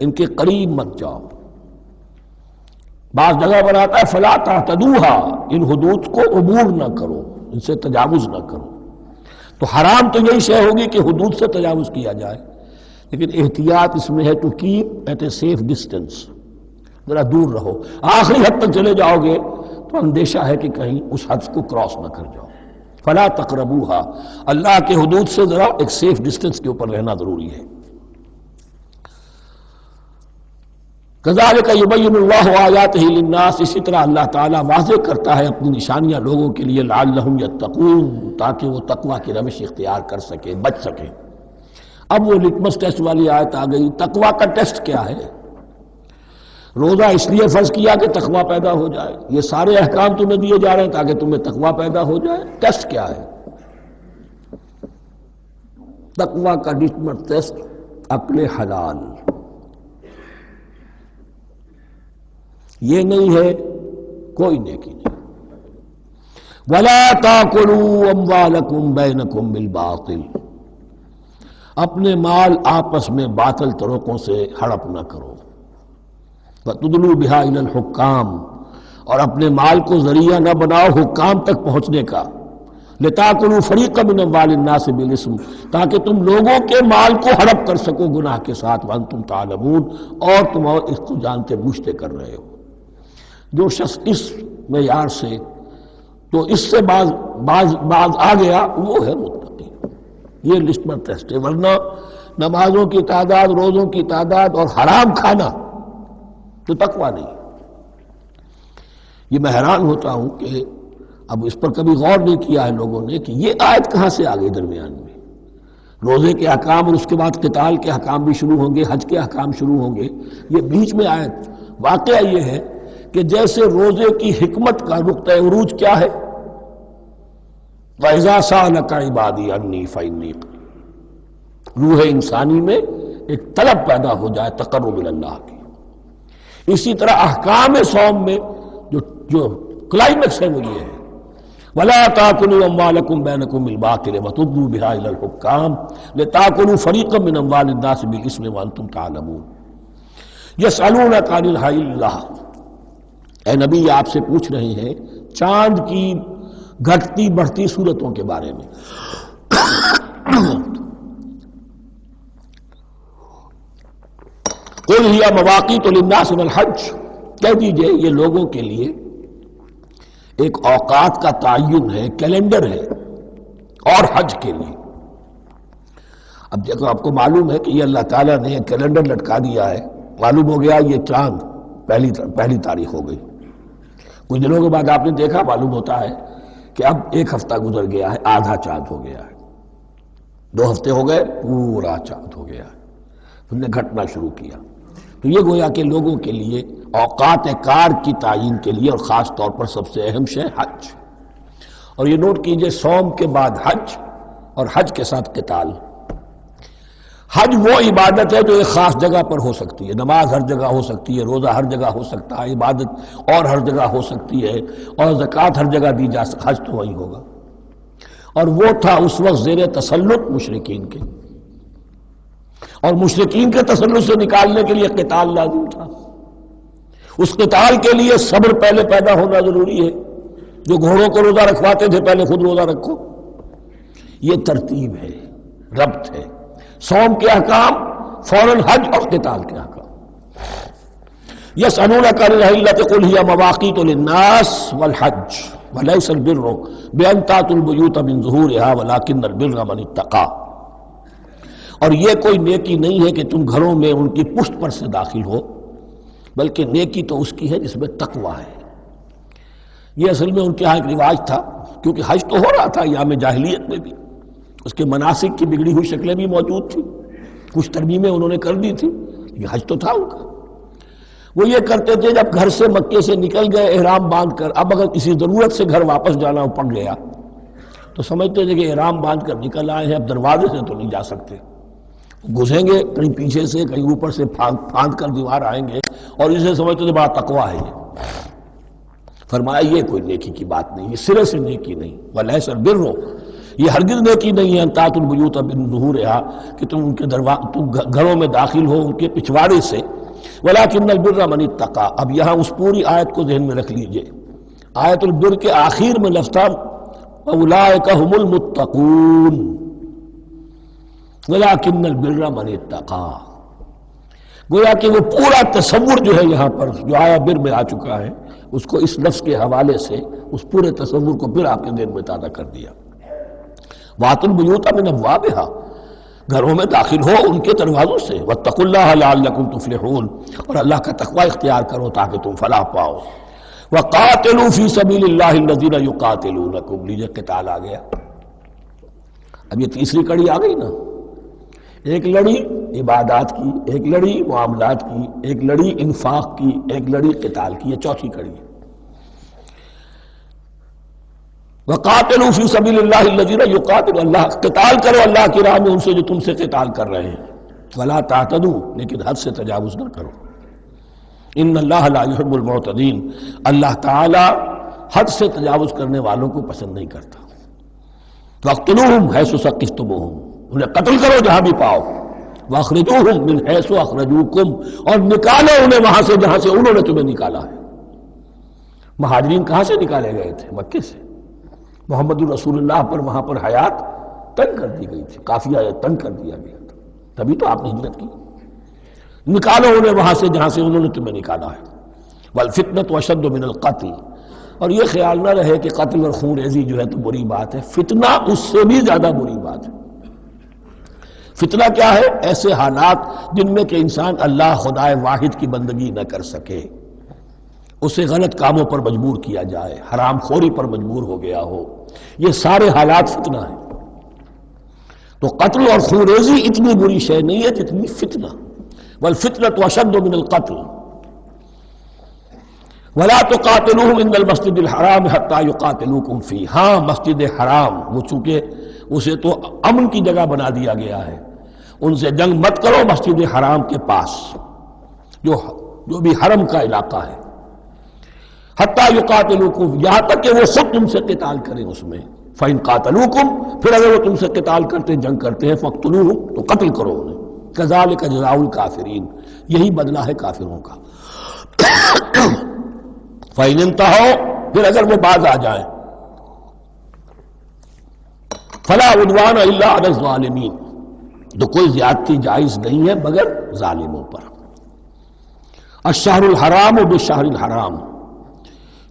ان کے قریب مت جاؤ۔ بعض جگہ پر آتا ہے فلا تعتدوها، ان حدود کو عبور نہ کرو، ان سے تجاوز نہ کرو، تو حرام تو یہی شے ہوگی کہ حدود سے تجاوز کیا جائے، لیکن احتیاط اس میں ہے to keep at a safe distance, ذرا دور رہو، آخری حد تک چلے جاؤ گے تو اندیشہ ہے کہ کہیں اس حد کو کراس نہ کر جاؤ۔ فلا تقربوها، اللہ کے حدود سے ذرا ایک سیف ڈسٹینس کے اوپر رہنا ضروری ہے۔ کذالک یبین اللہ آیاتہ للناس، اسی طرح اللہ تعالیٰ واضح کرتا ہے اپنی نشانیاں لوگوں کے لیے، لعلہم یتقون، تاکہ وہ تقوی کی روش اختیار کر سکیں، بچ سکیں۔ اب وہ لٹمس ٹیسٹ والی آیت آ گئی، تقوی کا ٹیسٹ کیا ہے؟ روزہ اس لیے فرض کیا کہ تقوی پیدا ہو جائے، یہ سارے احکام تمہیں دیے جا رہے ہیں تاکہ تمہیں تقوی پیدا ہو جائے، ٹیسٹ کیا ہے؟ تقوی کا لٹمس ٹیسٹ عقل حلال، یہ نہیں ہے کوئی نیکی نہیں۔ وَلَا تَأْكُلُوا أَمْوَالَكُمْ بَيْنَكُمْ بِالْبَاطِلِ، اپنے مال آپس میں باطل طریقوں سے ہڑپ نہ کرو۔ وَتُدْلُوا بِهَا إِلَى الْحُكَّامِ، اور اپنے مال کو ذریعہ نہ بناؤ حکام تک پہنچنے کا، لِتَأْكُلُوا فَرِيقًا مِنْ أَمْوَالِ النَّاسِ بِالْإِثْمِ، تاکہ تم لوگوں کے مال کو ہڑپ کر سکو گناہ کے ساتھ، وَأَنْتُمْ تَعْلَمُونَ، اور تم اس کو جانتے بوجھتے کر رہے ہو۔ جو شخص اس معیار سے تو اس سے بعض آ گیا وہ ہے متقی، یہ لسٹمس ٹیسٹ ہے، ورنہ نمازوں کی تعداد، روزوں کی تعداد اور حرام کھانا تو تقوی نہیں۔ یہ میں حیران ہوتا ہوں کہ اب اس پر کبھی غور نہیں کیا ہے لوگوں نے کہ یہ آیت کہاں سے آ گئی درمیان میں؟ روزے کے احکام اور اس کے بعد قتال کے احکام بھی شروع ہوں گے، حج کے احکام شروع ہوں گے، یہ بیچ میں آیت۔ واقعہ یہ ہے کہ جیسے روزے کی حکمت کا نقطہ عروج کیا ہے، وَإِذَا سَأَلَكَ عِبَادِي عَنِّي فَإِنِّي قَرِيبٌ، روح انسانی میں ایک طلب پیدا ہو جائے تقرب اللہ کی۔ اسی طرح احکام صوم میں جو کلائمیکس ہے وہ یہ ہے، وَلَا تَأْكُلُوا أَمْوَالَكُمْ بَيْنَكُمْ بِالْبَاطِلِ وَتُدْلُوا بِهَا إِلَى الْحُكَّامِ لِتَأْكُلُوا فَرِيقًا مِّنْ أَمْوَالِ النَّاسِ بِالْإِثْمِ وَأَنْتُمْ تَعْلَمُونَ يَسْأَلُونَكَ عَنِ الْأَهِلَّةِ، اے نبی آپ سے پوچھ رہے ہیں چاند کی گھٹتی بڑھتی صورتوں کے بارے میں۔ قُلْ هِيَ مَوَاقِيتُ لِلنَّاسِ وَالْحَجِّ، کہہ دیجئے یہ لوگوں کے لیے ایک اوقات کا تعین ہے، کیلنڈر ہے، اور حج کے لیے۔ اب دیکھو آپ کو معلوم ہے کہ یہ اللہ تعالیٰ نے ایک کیلنڈر لٹکا دیا ہے، معلوم ہو گیا یہ چاند پہلی تاریخ ہو گئی، کچھ دنوں کے بعد آپ نے دیکھا معلوم ہوتا ہے کہ اب ایک ہفتہ گزر گیا ہے، آدھا چاند ہو گیا ہے، 2 ہفتے ہو گئے، پورا چاند ہو گیا ہے، ہم نے گھٹنا شروع کیا۔ تو یہ گویا کہ لوگوں کے لیے اوقات کار کی تعین کے لیے، اور خاص طور پر سب سے اہم شے حج۔ اور یہ نوٹ کیجئے صوم کے بعد حج، اور حج کے ساتھ قتال۔ حج وہ عبادت ہے جو ایک خاص جگہ پر ہو سکتی ہے، نماز ہر جگہ ہو سکتی ہے، روزہ ہر جگہ ہو سکتا ہے، عبادت اور ہر جگہ ہو سکتی ہے، اور زکوٰۃ ہر جگہ دی جا سکتی، حج تو وہی ہوگا۔ اور وہ تھا اس وقت زیر تسلط مشرکین کے، اور مشرکین کے تسلط سے نکالنے کے لیے قتال لازم تھا۔ اس قتال کے لیے صبر پہلے پیدا ہونا ضروری ہے، جو گھوڑوں کو روزہ رکھواتے تھے پہلے خود روزہ رکھو۔ یہ ترتیب ہے، ربط ہے، صوم کے احکام فوراً حج اور قتال کے احکام۔ یسألونک عن الأہلة قل هی مواقیت للناس والحج وليس البر بأن تأتوا البیوت من ظہورها ولكن البر من اتقى، اور یہ کوئی نیکی نہیں ہے کہ تم گھروں میں ان کی پشت پر سے داخل ہو، بلکہ نیکی تو اس کی ہے جس میں تقویٰ ہے۔ یہ اصل میں ان کے ہاں ایک رواج تھا، کیونکہ حج تو ہو رہا تھا ایام جاہلیت میں بھی، اس کے مناسک کی بگڑی ہوئی شکلیں بھی موجود تھیں، کچھ ترمیمیں انہوں نے کر دی تھی، یہ حج تو تھا ان کا۔ وہ یہ کرتے تھے جب گھر سے مکے سے نکل گئے احرام باندھ کر، اب اگر کسی ضرورت سے گھر واپس جانا پڑ گیا تو سمجھتے تھے کہ احرام باندھ کر نکل آئے ہیں، اب دروازے سے تو نہیں جا سکتے، گھسیں گے کہیں پیچھے سے کہیں اوپر سے پھاند کر دیوار آئیں گے، اور اسے سمجھتے تھے بڑا تقویٰ ہے یہ۔ فرمایا یہ کوئی نیکی کی بات نہیں، یہ سرے سے نیکی نہیں۔ وَلَيْسَ الْبِرُّ، یہ ہرگز نیکی نہیں ہے، أَن تَأْتُوا الْبُيُوتَ مِن ظُهُورِهَا، کہ تم ان کے تم گھروں میں داخل ہو ان کے پچھواڑے سے، وَلَكِنَّ الْبِرَّ مَنِ اتَّقَىٰ۔ اب یہاں اس پوری آیت کو ذہن میں رکھ لیجئے، آیت البر کے آخر میں لفظ تھا وَأُولَٰئِكَ هُمُ الْمُتَّقُونَ وَلَكِنَّ الْبِرَّ مَنِ اتَّقَىٰ۔ گویا کہ وہ پورا تصور جو ہے یہاں پر جو آیا بر میں آ چکا ہے، اس کو اس لفظ کے حوالے سے اس پورے تصور کو پھر آپ کے ذہن میں تازہ کر دیا۔ وَأْتُوا الْبُيُوتَ مِنْ أَبْوَابِهَا، گھروں میں داخل ہو ان کے دروازوں سے، وَاتَّقُوا اللَّهَ لَعَلَّكُمْ تُفْلِحُونَ، اور اللہ کا تقوی اختیار کرو تاکہ تم فلاح پاؤ۔ وَقَاتِلُوا فِي سَبِيلِ اللَّهِ الَّذِينَ يُقَاتِلُونَكُمْ، لیجئے قتال آ گیا۔ اب یہ تیسری کڑی آ گئی نا، ایک لڑی عبادات کی، ایک لڑی معاملات کی، ایک لڑی انفاق کی، ایک لڑی قتال کی، یہ چوتھی کڑی ہے۔ وَقَاتِلُوا فِي سَبِيلِ اللَّهِ الَّذِينَ يُقَاتِلُونَ، اللہ قتال کرو اللہ کی راہ میں ان سے جو تم سے قتال کر رہے ہیں۔ وَلَا تَعْتَدُوا، لیکن حد سے تجاوز نہ کرو۔ إِنَّ اللَّهَ لَا يُحِبُّ الْمُعْتَدِينَ، اللہ تعالی حد سے تجاوز کرنے والوں کو پسند نہیں کرتا۔ وَاقْتُلُوهُمْ حَيْثُ ثَقِفْتُمُوهُمْ، انہیں قتل کرو جہاں بھی پاؤ۔ وَأَخْرِجُوهُمْ مِنْ حَيْثُ أَخْرَجُوكُمْ، اور نکالو انہیں وہاں سے جہاں سے انہوں نے تمہیں نکالا ہے۔ مہاجرین کہاں سے نکالے گئے تھے؟ مکے سے۔ محمد الرسول اللہ پر وہاں پر حیات تنگ کر دی گئی تھی، قافیہ تنگ کر دیا گیا تھا، تبھی تو آپ نے ہجرت کی۔ نکالو انہیں وہاں سے جہاں سے انہوں نے تمہیں نکالا ہے۔ وَالْفِتْنَةُ أَشَدُّ مِنَ الْقَتْلِ، اور یہ خیال نہ رہے کہ قتل اور خون ریزی جو ہے تو بری بات ہے، فتنہ اس سے بھی زیادہ بری بات ہے۔ فتنہ کیا ہے؟ ایسے حالات جن میں کہ انسان اللہ خدائے واحد کی بندگی نہ کر سکے، اسے غلط کاموں پر مجبور کیا جائے، حرام خوری پر مجبور ہو گیا ہو، یہ سارے حالات فتنہ ہیں۔ تو قتل اور خونریزی اتنی بری شے نہیں ہے جتنی فتنہ، والفتنة اشد من القتل۔ ولا تقاتلوهم عند المسجد الحرام حتى يقاتلوكم فيه، ہاں مسجد حرام وہ چونکہ اسے تو امن کی جگہ بنا دیا گیا ہے، ان سے جنگ مت کرو مسجد حرام کے پاس جو بھی حرم کا علاقہ ہے، حتیٰ یقاتلوکم، یہاں تک کہ وہ خود تم سے قتال کریں اس میں، فَإِن قَاتَلُوكُمْ، پھر اگر وہ تم سے قتال کرتے جنگ کرتے ہیں فَاقْتُلُوهُمْ، تو قتل کرو انہیں، كَذَلِكَ جَزَاءُ الْكَافِرِينَ، یہی بدلہ ہے کافروں کا۔ فَإِنِ انْتَهَوْا، پھر اگر وہ باز آ جائیں، فَلَا عُدْوَانَ إِلَّا عَلَى الظَّالِمِينَ، تو کوئی زیادتی جائز نہیں ہے مگر ظالموں پر۔ الشہر الحرام بالشہر الحرام،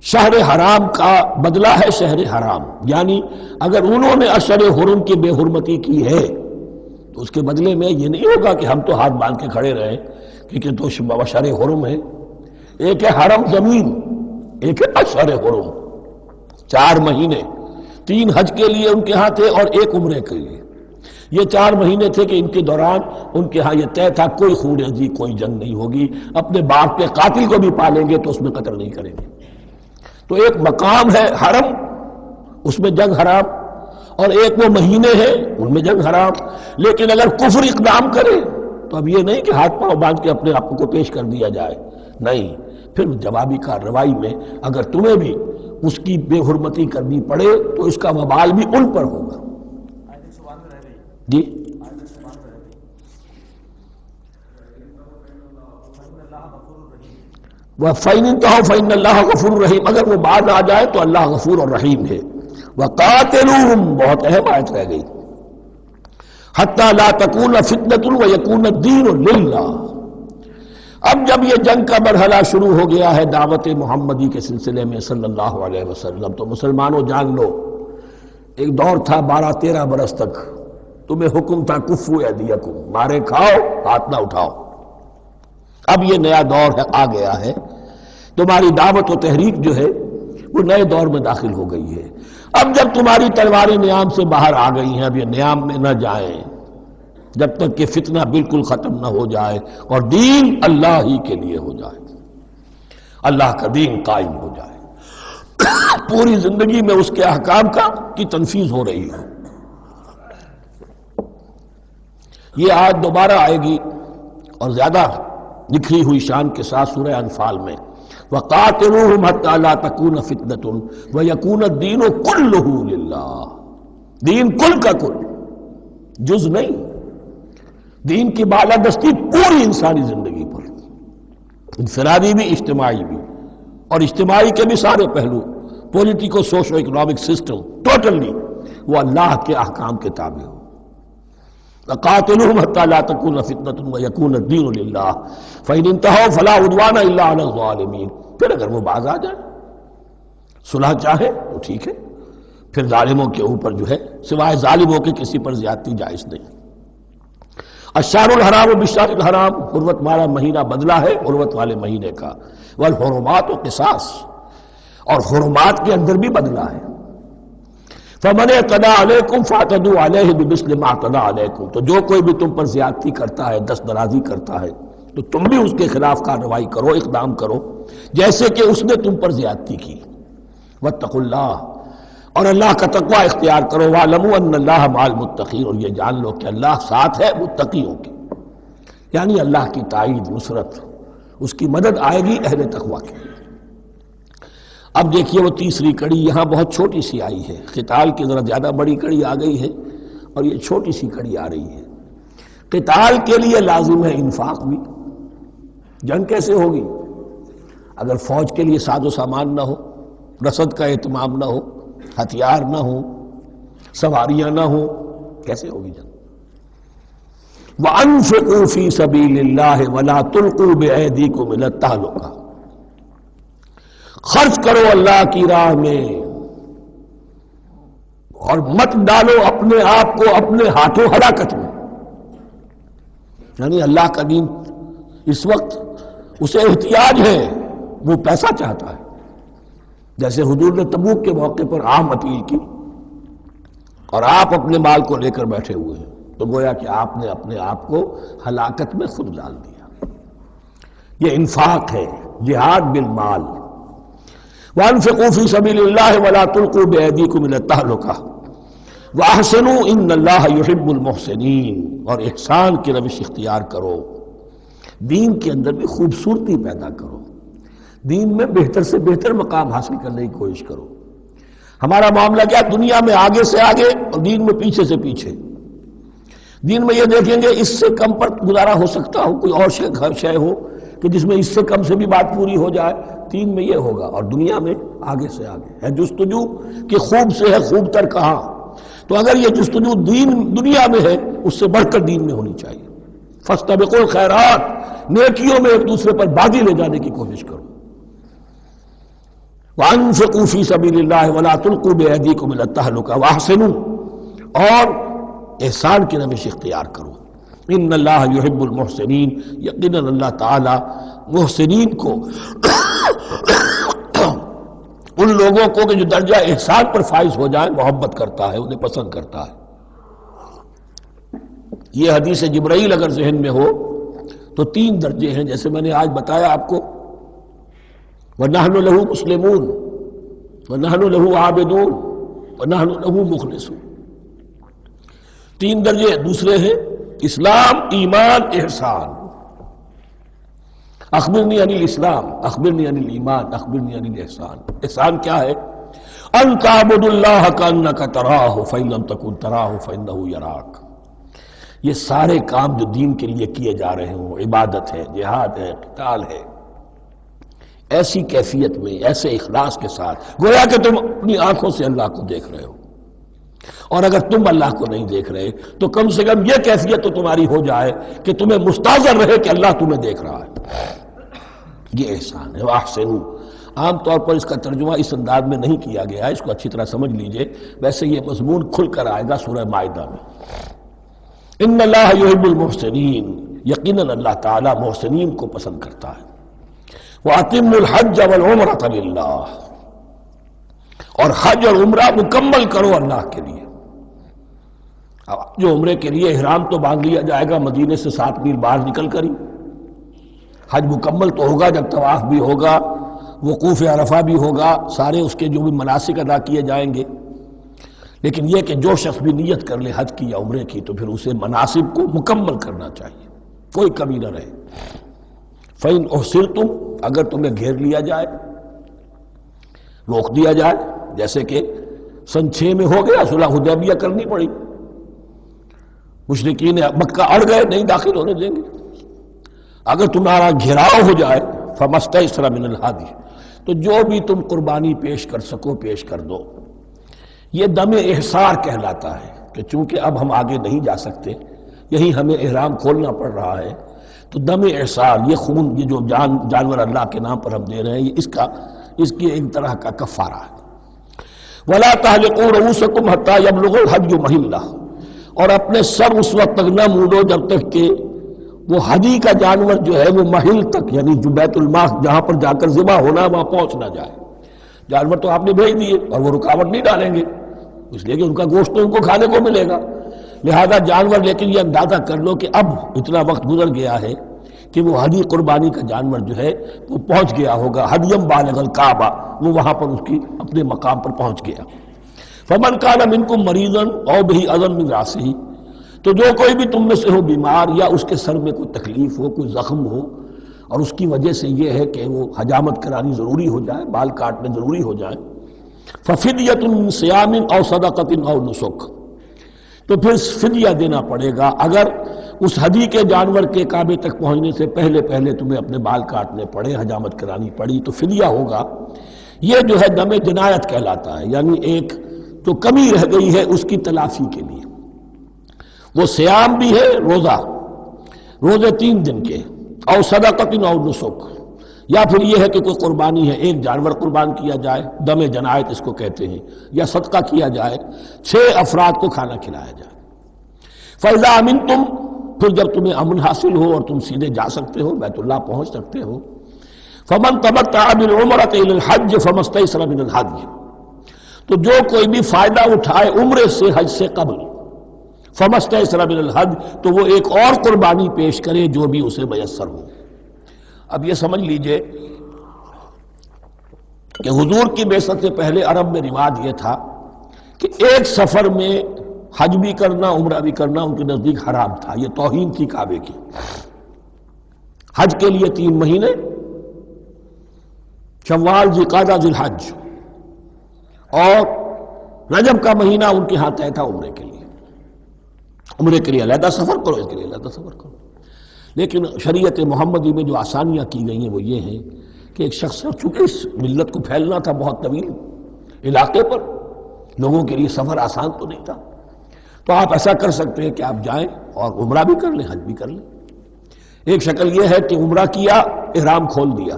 شہر حرام کا بدلہ ہے شہر حرام، یعنی اگر انہوں نے اشہر حرم کی بے حرمتی کی ہے تو اس کے بدلے میں یہ نہیں ہوگا کہ ہم تو ہاتھ باندھ کے کھڑے رہیں کیونکہ تو اشہر حرم ہے۔ ایک ہے حرم زمین، ایک ہے اشہر حرم، 4 مہینے، 3 حج کے لیے ان کے ہاں تھے اور 1 عمرے کے لیے، یہ 4 مہینے تھے کہ ان کے دوران ان کے ہاں یہ طے تھا کوئی خونریزی کوئی جنگ نہیں ہوگی، اپنے باپ کے قاتل کو بھی پالیں گے تو اس میں قتل نہیں کریں گے۔ تو ایک مقام ہے حرم، اس میں جنگ حرام، اور ایک وہ مہینے ہیں ان میں جنگ حرام۔ لیکن اگر کفر اقدام کرے تو اب یہ نہیں کہ ہاتھ پاؤں باندھ کے اپنے آپ کو پیش کر دیا جائے، نہیں، پھر جوابی کارروائی میں اگر تمہیں بھی اس کی بے حرمتی کرنی پڑے تو اس کا وبال بھی ان پر ہوگا۔ جی وَفَإِنِ انْتَهَوْا فَإِنَّ اللَّهَ غَفُورٌ رَحِيمٌ، اگر وہ باز آ جائے تو اللہ غفور اور رحیم ہے۔ وَقَاتِلُوهُمْ، بہت اہم آیت رہ گئی، حَتَّى لَا تَكُونَ فِتْنَةٌ وَيَكُونَ الدِّينُ لِلَّهِ۔ اب جب یہ جنگ کا مرحلہ شروع ہو گیا ہے دعوت محمدی کے سلسلے میں صلی اللہ علیہ وسلم، تو مسلمانوں جان لو، ایک دور تھا 12-13 برس تک تمہیں حکم تھا کفو ایدیکم، مارے کھاؤ ہاتھ نہ اٹھاؤ۔ اب یہ نیا دور ہے، آ گیا ہے، تمہاری دعوت و تحریک جو ہے وہ نئے دور میں داخل ہو گئی ہے۔ اب جب تمہاری تلواریں نیام سے باہر آ گئی ہیں، اب یہ نیام میں نہ جائیں جب تک کہ فتنہ بالکل ختم نہ ہو جائے اور دین اللہ ہی کے لیے ہو جائے، اللہ کا دین قائم ہو جائے، پوری زندگی میں اس کے احکام کی تنفیذ ہو رہی ہو۔ یہ آیت دوبارہ آئے گی اور زیادہ نکھی ہوئی شان کے ساتھ سورہ انفال میں، وَقَاتِلُوهُمْ حَتَّى لَا تَكُونَ فِتْنَةٌ وَيَكُونَ الدِّينُ كُلُّهُ لِلَّهِ، دین کل کا کل، جز نہیں، دین کی بالادستی پوری انسانی زندگی پر، انفرادی بھی اجتماعی بھی، اور اجتماعی کے بھی سارے پہلو، politico socio economic system, totally وہ اللہ کے احکام کے تابع ہو۔ وَقَاتِلُوهُمْ حَتَّى لَا تَكُونَ فِتْنَةٌ وَيَكُونَ الدِّينُ لِلَّهِ فَإِنِ انْتَهَوْا فَلَا عُدْوَانَ إِلَّا عَلَى الظَّالِمِينَ، پھر اگر وہ باز آ جائے، صلح چاہے تو ٹھیک ہے، پھر ظالموں کے اوپر جو ہے سوائے ظالموں کے کسی پر زیادتی جائز نہیں۔ الشہر الحرام بالشہر الحرام، حرمت والا مہینہ بدلہ ہے حرمت والے مہینے کا، والحرمات قصاص، اور حرمات کے اندر بھی بدلہ ہے۔ فَمَنِ اعْتَدَىٰ عَلَيْكُمْ فَاعْتَدُوا عَلَيْهِ بِمِثْلِ مَا اعْتَدَىٰ عَلَيْكُمْ، تو جو کوئی بھی تم پر زیادتی کرتا ہے، دست درازی کرتا ہے، تو تم بھی اس کے خلاف کارروائی کرو، اقدام کرو جیسے کہ اس نے تم پر زیادتی کی۔ وَاتَّقُوا اللَّهَ، اور اللہ کا تقوی اختیار کرو، وَاعْلَمُوا أَنَّ اللَّهَ مَعَ الْمُتَّقِينَ، اور یہ جان لو کہ اللہ ساتھ ہے متقیوں کے، یعنی اللہ کی تائید، نصرت، اس کی مدد آئے گی اہل تقوی کی۔ اب دیکھیے وہ تیسری کڑی یہاں بہت چھوٹی سی آئی ہے، قتال کی ذرا زیادہ بڑی کڑی آ گئی ہے اور یہ چھوٹی سی کڑی آ رہی ہے۔ قتال کے لیے لازم ہے انفاق بھی، جنگ کیسے ہوگی اگر فوج کے لیے ساز و سامان نہ ہو، رسد کا اہتمام نہ ہو، ہتھیار نہ ہو، سواریاں نہ ہو، کیسے ہوگی جنگ؟ وَأَنفِقُوا فِي سَبِيلِ اللَّهِ وَلَا تُلْقُوا بِأَيْدِيكُمْ إِلَى التَّهْلُكَةِ، خرچ کرو اللہ کی راہ میں اور مت ڈالو اپنے آپ کو اپنے ہاتھوں ہلاکت میں، یعنی اللہ کا دین اس وقت اسے احتیاج ہے وہ پیسہ چاہتا ہے. جیسے حضور نے تبوک کے موقع پر عام اپیل کی اور آپ اپنے مال کو لے کر بیٹھے ہوئے ہیں، تو گویا کہ آپ نے اپنے آپ کو ہلاکت میں خود ڈال دیا. یہ انفاق ہے، جہاد بالمال. وَأَنفِقُوا فِي سَبِيلِ اللَّهِ وَلَا تُلْقُوا بِأَيْدِيكُمْ إِلَى التَّهْلُكَةِ وَأَحْسِنُوا إِنَّ اللَّهَ يُحِبُّ الْمُحْسِنِينَ. اور احسان کی روش اختیار کرو، دین کے اندر بھی خوبصورتی پیدا کرو، دین میں بہتر سے بہتر مقام حاصل کرنے کی کوشش کرو. ہمارا معاملہ کیا؟ دنیا میں آگے سے آگے اور دین میں پیچھے سے پیچھے. دین میں یہ دیکھیں گے اس سے کم پر گزارا ہو سکتا ہو، کوئی اور شے ہو کہ جس میں اس سے کم سے بھی بات پوری ہو جائے. دین میں یہ ہوگا، اور دنیا میں آگے سے آگے ہے جستجو کہ خوب سے ہے خوب تر کہاں. تو اگر یہ جستجو دنیا میں ہے، اس سے بڑھ کر دین میں ہونی چاہیے. فاستبقوا الخیرات، نیکیوں میں ایک دوسرے پر بازی لے جانے کی کوشش کرو. وَأَنفِقُوا فِي سَبِيلِ اللَّهِ وَلَا تُلْقُوا بِأَيْدِيكُمْ إِلَى التَّهْلُكَةِ وَأَحْسِنُوا، اور احسان کی روش اختیار کرو. ان اللہ یحب المحسنین، یقیناً اللہ تعالی محسنین کو ان لوگوں کو کہ جو درجہ احسان پر فائز ہو جائیں محبت کرتا ہے، انہیں پسند کرتا ہے. یہ حدیث جبرائیل اگر ذہن میں ہو تو 3 درجے ہیں، جیسے میں نے آج بتایا آپ کو. وَنَحْنُ لَهُ مُسْلِمُونَ وَنَحْنُ لَهُ عَابِدُونَ وَنَحْنُ لَهُ مُخْلِصُونَ. 3 درجے دوسرے ہیں، اسلام، ایمان، احسان. اخبرنی عن الاسلام، اخبرنی عن الایمان، اخبرنی عن الاحسان. احسان کیا ہے؟ ان تعبد اللہ کانک تراہ فإن لم تکن تراہ فإنہ یراک. یہ سارے کام جو دین کے لیے کیے جا رہے ہوں، عبادت ہے، جہاد ہے، قتال ہے، ایسی کیفیت میں، ایسے اخلاص کے ساتھ گویا کہ تم اپنی آنکھوں سے اللہ کو دیکھ رہے ہو. اور اگر تم اللہ کو نہیں دیکھ رہے تو کم سے کم یہ کیفیت تو تمہاری ہو جائے کہ تمہیں مستحضر رہے کہ اللہ تمہیں دیکھ رہا ہے. یہ احسان ہے. وَأَحْسِنُوا، عام طور پر اس کا ترجمہ اس انداز میں نہیں کیا گیا ہے، اس کو اچھی طرح سمجھ لیجئے. ویسے یہ مضمون کھل کر آئے گا سورہ مائدہ میں. ان اللہ یحب المحسنین، یقیناً اللہ تعالیٰ محسنین کو پسند کرتا ہے. وَأَتِمُّوا الْحَجَّ وَالْعُمْرَةَ لِلَّهِ، اور حج اور عمرہ مکمل کرو اللہ کے لیے. جو عمرے کے لیے احرام تو باندھ لیا جائے گا مدینے سے 7 میل باہر نکل کر ہی. حج مکمل تو ہوگا جب طواف بھی ہوگا، وقوف عرفہ بھی ہوگا، سارے اس کے جو بھی مناسک ادا کیے جائیں گے. لیکن یہ کہ جو شخص بھی نیت کر لے حج کی یا عمرے کی تو پھر اسے مناسب کو مکمل کرنا چاہیے، کوئی کمی نہ رہے. فَإِنْ أُحْصِرْتُمْ، اگر تمہیں گھیر لیا جائے، روک دیا جائے، جیسے کہ سن 6 میں ہو گیا، صلح حدیبیہ کرنی پڑی، مشرکین مکہ اڑ گئے، نہیں داخل ہونے دیں گے. اگر تمہارا گھیراؤ ہو جائے فَمَسْتَيْسَرَ مِنَ الْهَدْيِ، تو جو بھی تم قربانی پیش کر سکو پیش کر دو. یہ دم احصار کہلاتا ہے کہ چونکہ اب ہم آگے نہیں جا سکتے، یہی ہمیں احرام کھولنا پڑ رہا ہے، تو دم احصار، یہ خون، یہ جو جانور اللہ کے نام پر ہم دے رہے ہیں، یہ اس کی ایک طرح کا کفارہ ہے. وَلَا تَحْلِقُوا رُؤُوسَكُمْ حَتَّى يَبْلُغَ الْحَدْيُ مَحِلَّهُ، اور اپنے سر اس وقت تک نہ مونڈو جب تک کہ وہ ہدی کا جانور جو ہے وہ محل تک، یعنی جو بیت الماء جہاں پر جا کر ذبح ہونا ہے وہاں پہنچ نہ جائے. جانور تو آپ نے بھیج دیے اور وہ رکاوٹ نہیں ڈالیں گے، اس لیے کہ ان کا گوشت تو ان کو کھانے کو ملے گا. لہذا جانور، لیکن یہ اندازہ کر لو کہ اب اتنا وقت گزر گیا ہے کہ وہ ہدی قربانی کا جانور جو ہے وہ پہنچ گیا ہوگا. ہدیم بالغ الکعبہ، وہ وہاں پر اس کی اپنے مقام پر پہنچ گیا. فمن کان منکم مریضا او بہ اذى من راسہ، تو جو کوئی بھی تم میں سے ہو بیمار یا اس کے سر میں کوئی تکلیف ہو، کوئی زخم ہو، اور اس کی وجہ سے یہ ہے کہ وہ حجامت کرانی ضروری ہو جائے، بال کاٹنے ضروری ہو جائے، ففدیۃ من صیام او صدقۃ او نسک، تو پھر فدیہ دینا پڑے گا. اگر اس ہدی کے جانور کے کعبے تک پہنچنے سے پہلے تمہیں اپنے بال کاٹنے پڑے، حجامت کرانی پڑی، تو فدیہ ہوگا. یہ جو ہے دم جنایت کہلاتا ہے، یعنی ایک جو کمی رہ گئی ہے اس کی تلافی کے لیے. وہ سیام بھی ہے، روزے 3 دن کے، اور صدقۃ او نسک، یا پھر یہ ہے کہ کوئی قربانی ہے، ایک جانور قربان کیا جائے، دم جنایت اس کو کہتے ہیں، یا صدقہ کیا جائے، 6 افراد کو کھانا کھلایا جائے. فَإِذَا أَمِنْتُمْ، پھر جب تمہیں امن حاصل ہو اور تم سیدھے جا سکتے ہو، بیت اللہ پہنچ سکتے ہو، فمن تمتع بالعمرۃ الی الحج فما استیسر من الحج، تو جو کوئی بھی فائدہ اٹھائے عمرے سے حج سے قبل، فما استیسر من الحج، تو وہ ایک اور قربانی پیش کرے جو بھی اسے میسر ہو۔ اب یہ سمجھ لیجئے کہ حضور کی بعثت سے پہلے عرب میں رواج یہ تھا کہ ایک سفر میں حج بھی کرنا عمرہ بھی کرنا ان کے نزدیک حرام تھا، یہ توہین تھی کعبے کی۔ حج کے لیے 3 مہینے، شوال، ذوالقعدہ، ذوالحج، اور رجب کا مہینہ ان کے ہاں طے تھا عمرے کے لیے۔ عمرے کے لیے علیحدہ سفر کرو، اس کے لیے علیحدہ سفر کرو۔ لیکن شریعت محمدی میں جو آسانیاں کی گئی ہیں وہ یہ ہیں کہ ایک شخص، چونکہ اس ملت کو پھیلنا تھا بہت طویل علاقے پر، لوگوں کے لیے سفر آسان تو نہیں تھا، تو آپ ایسا کر سکتے ہیں کہ آپ جائیں اور عمرہ بھی کر لیں، حج بھی کر لیں۔ ایک شکل یہ ہے کہ عمرہ کیا، احرام کھول دیا،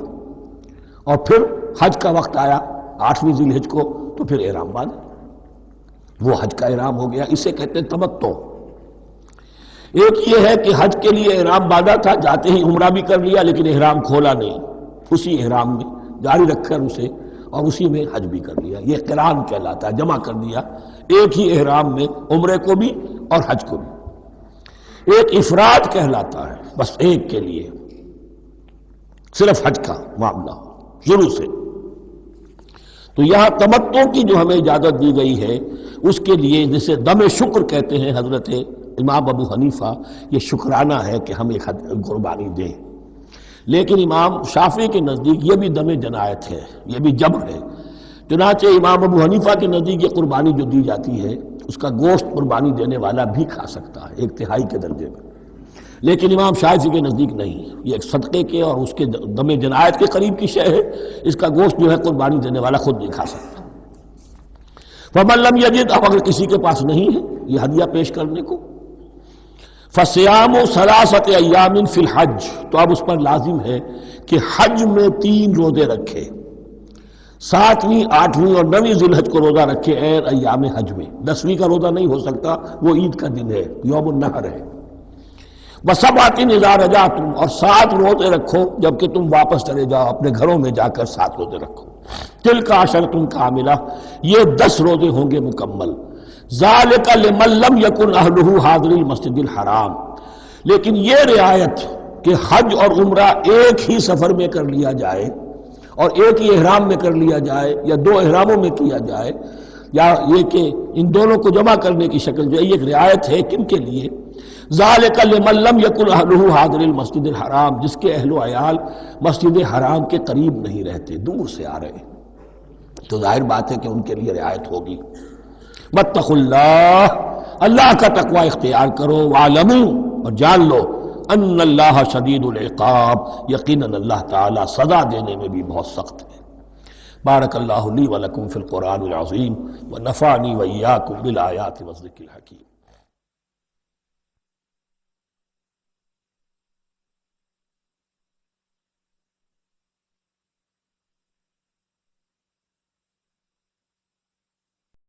اور پھر حج کا وقت آیا 8ویں ذی الحج کو، تو پھر احرام باندھا، وہ حج کا احرام ہو گیا، اسے کہتے ہیں تمتع۔ ایک یہ ہے کہ حج کے لیے احرام باندھا تھا، جاتے ہی عمرہ بھی کر لیا لیکن احرام کھولا نہیں، اسی احرام میں جاری رکھ کر اسے، اور اسی میں حج بھی کر لیا، یہ قران کہلاتا ہے، جمع کر دیا ایک ہی احرام میں عمرے کو بھی اور حج کو بھی۔ ایک افراد کہلاتا ہے، بس ایک کے لیے صرف حج کا معاملہ شروع سے۔ تو یہاں تمتع کی جو ہمیں اجازت دی گئی ہے اس کے لیے، جسے دم شکر کہتے ہیں حضرت امام ابو حنیفہ، یہ شکرانہ ہے کہ ہم ایک قربانی دیں۔ لیکن امام شافعی کے نزدیک یہ بھی دم جنایت ہے، یہ بھی جبر ہے۔ چنانچہ امام ابو حنیفہ کے نزدیک یہ قربانی جو دی جاتی ہے اس کا گوشت قربانی دینے والا بھی کھا سکتا ہے 1/3 کے درجے میں، لیکن امام شافعی کے نزدیک نہیں، یہ ایک صدقے کے اور اس کے دم جنایت کے قریب کی شے ہے، اس کا گوشت جو ہے قربانی دینے والا خود نہیں کھا سکتا۔ فمن لم یجد، اب اگر کسی کے پاس نہیں ہے یہ ہدیہ پیش کرنے کو، فصیام 3 ایام فی الحج، تو اب اس پر لازم ہے کہ حج میں 3 روزے رکھے، 7ویں، 8ویں اور 9ویں ذی الحج کو روزہ رکھے غیر ایام حج میں۔ 10ویں کا روزہ نہیں ہو سکتا، وہ عید کا دن ہے، یوم النحر ہے۔ وَسَبْعَةٍ إِذَا رَجَعْتُمْ، اور 7 روزے رکھو جبکہ تم واپس چلے جاؤ، اپنے گھروں میں جا کر 7 روزے رکھو۔ تِلْكَ عَشَرَةٌ كَامِلَةٌ، یہ 10 روزے ہوں گے مکمل۔ ذَلِكَ لِمَن لَّمْ يَكُنْ أَهْلُهُ حَاضِرِي الْمَسْجِدِ الْحَرَامِ، لیکن یہ رعایت کہ حج اور عمرہ ایک ہی سفر میں کر لیا جائے اور ایک ہی احرام میں کر لیا جائے یا 2 احراموں میں کیا جائے، یا یہ کہ ان دونوں کو جمع کرنے کی شکل جو ہے، یہ ایک رعایت ہے کن کے لیے؟ ذَلِكَ لِمَن لَّمْ يَكُنْ أَهْلُهُ حَاضِرِي الْمَسْجِدِ الْحَرَامِ، جس کے اہل و عیال مسجد حرام کے قریب نہیں رہتے، دور سے آ رہے ہیں، تو ظاہر بات ہے کہ ان کے لیے رعایت ہوگی۔ واتقوا اللہ، اللہ کا تقوی اختیار کرو، وَاعْلَمُوا، اور جان لو، ان اللہ شدید العقاب، یقیناً اللہ تعالی سزا دینے میں بھی بہت سخت ہے۔ بارک اللہ لی ولکم فی القرآن العظیم ونفعنی وإیاکم بالآیات والذکر الحکیم۔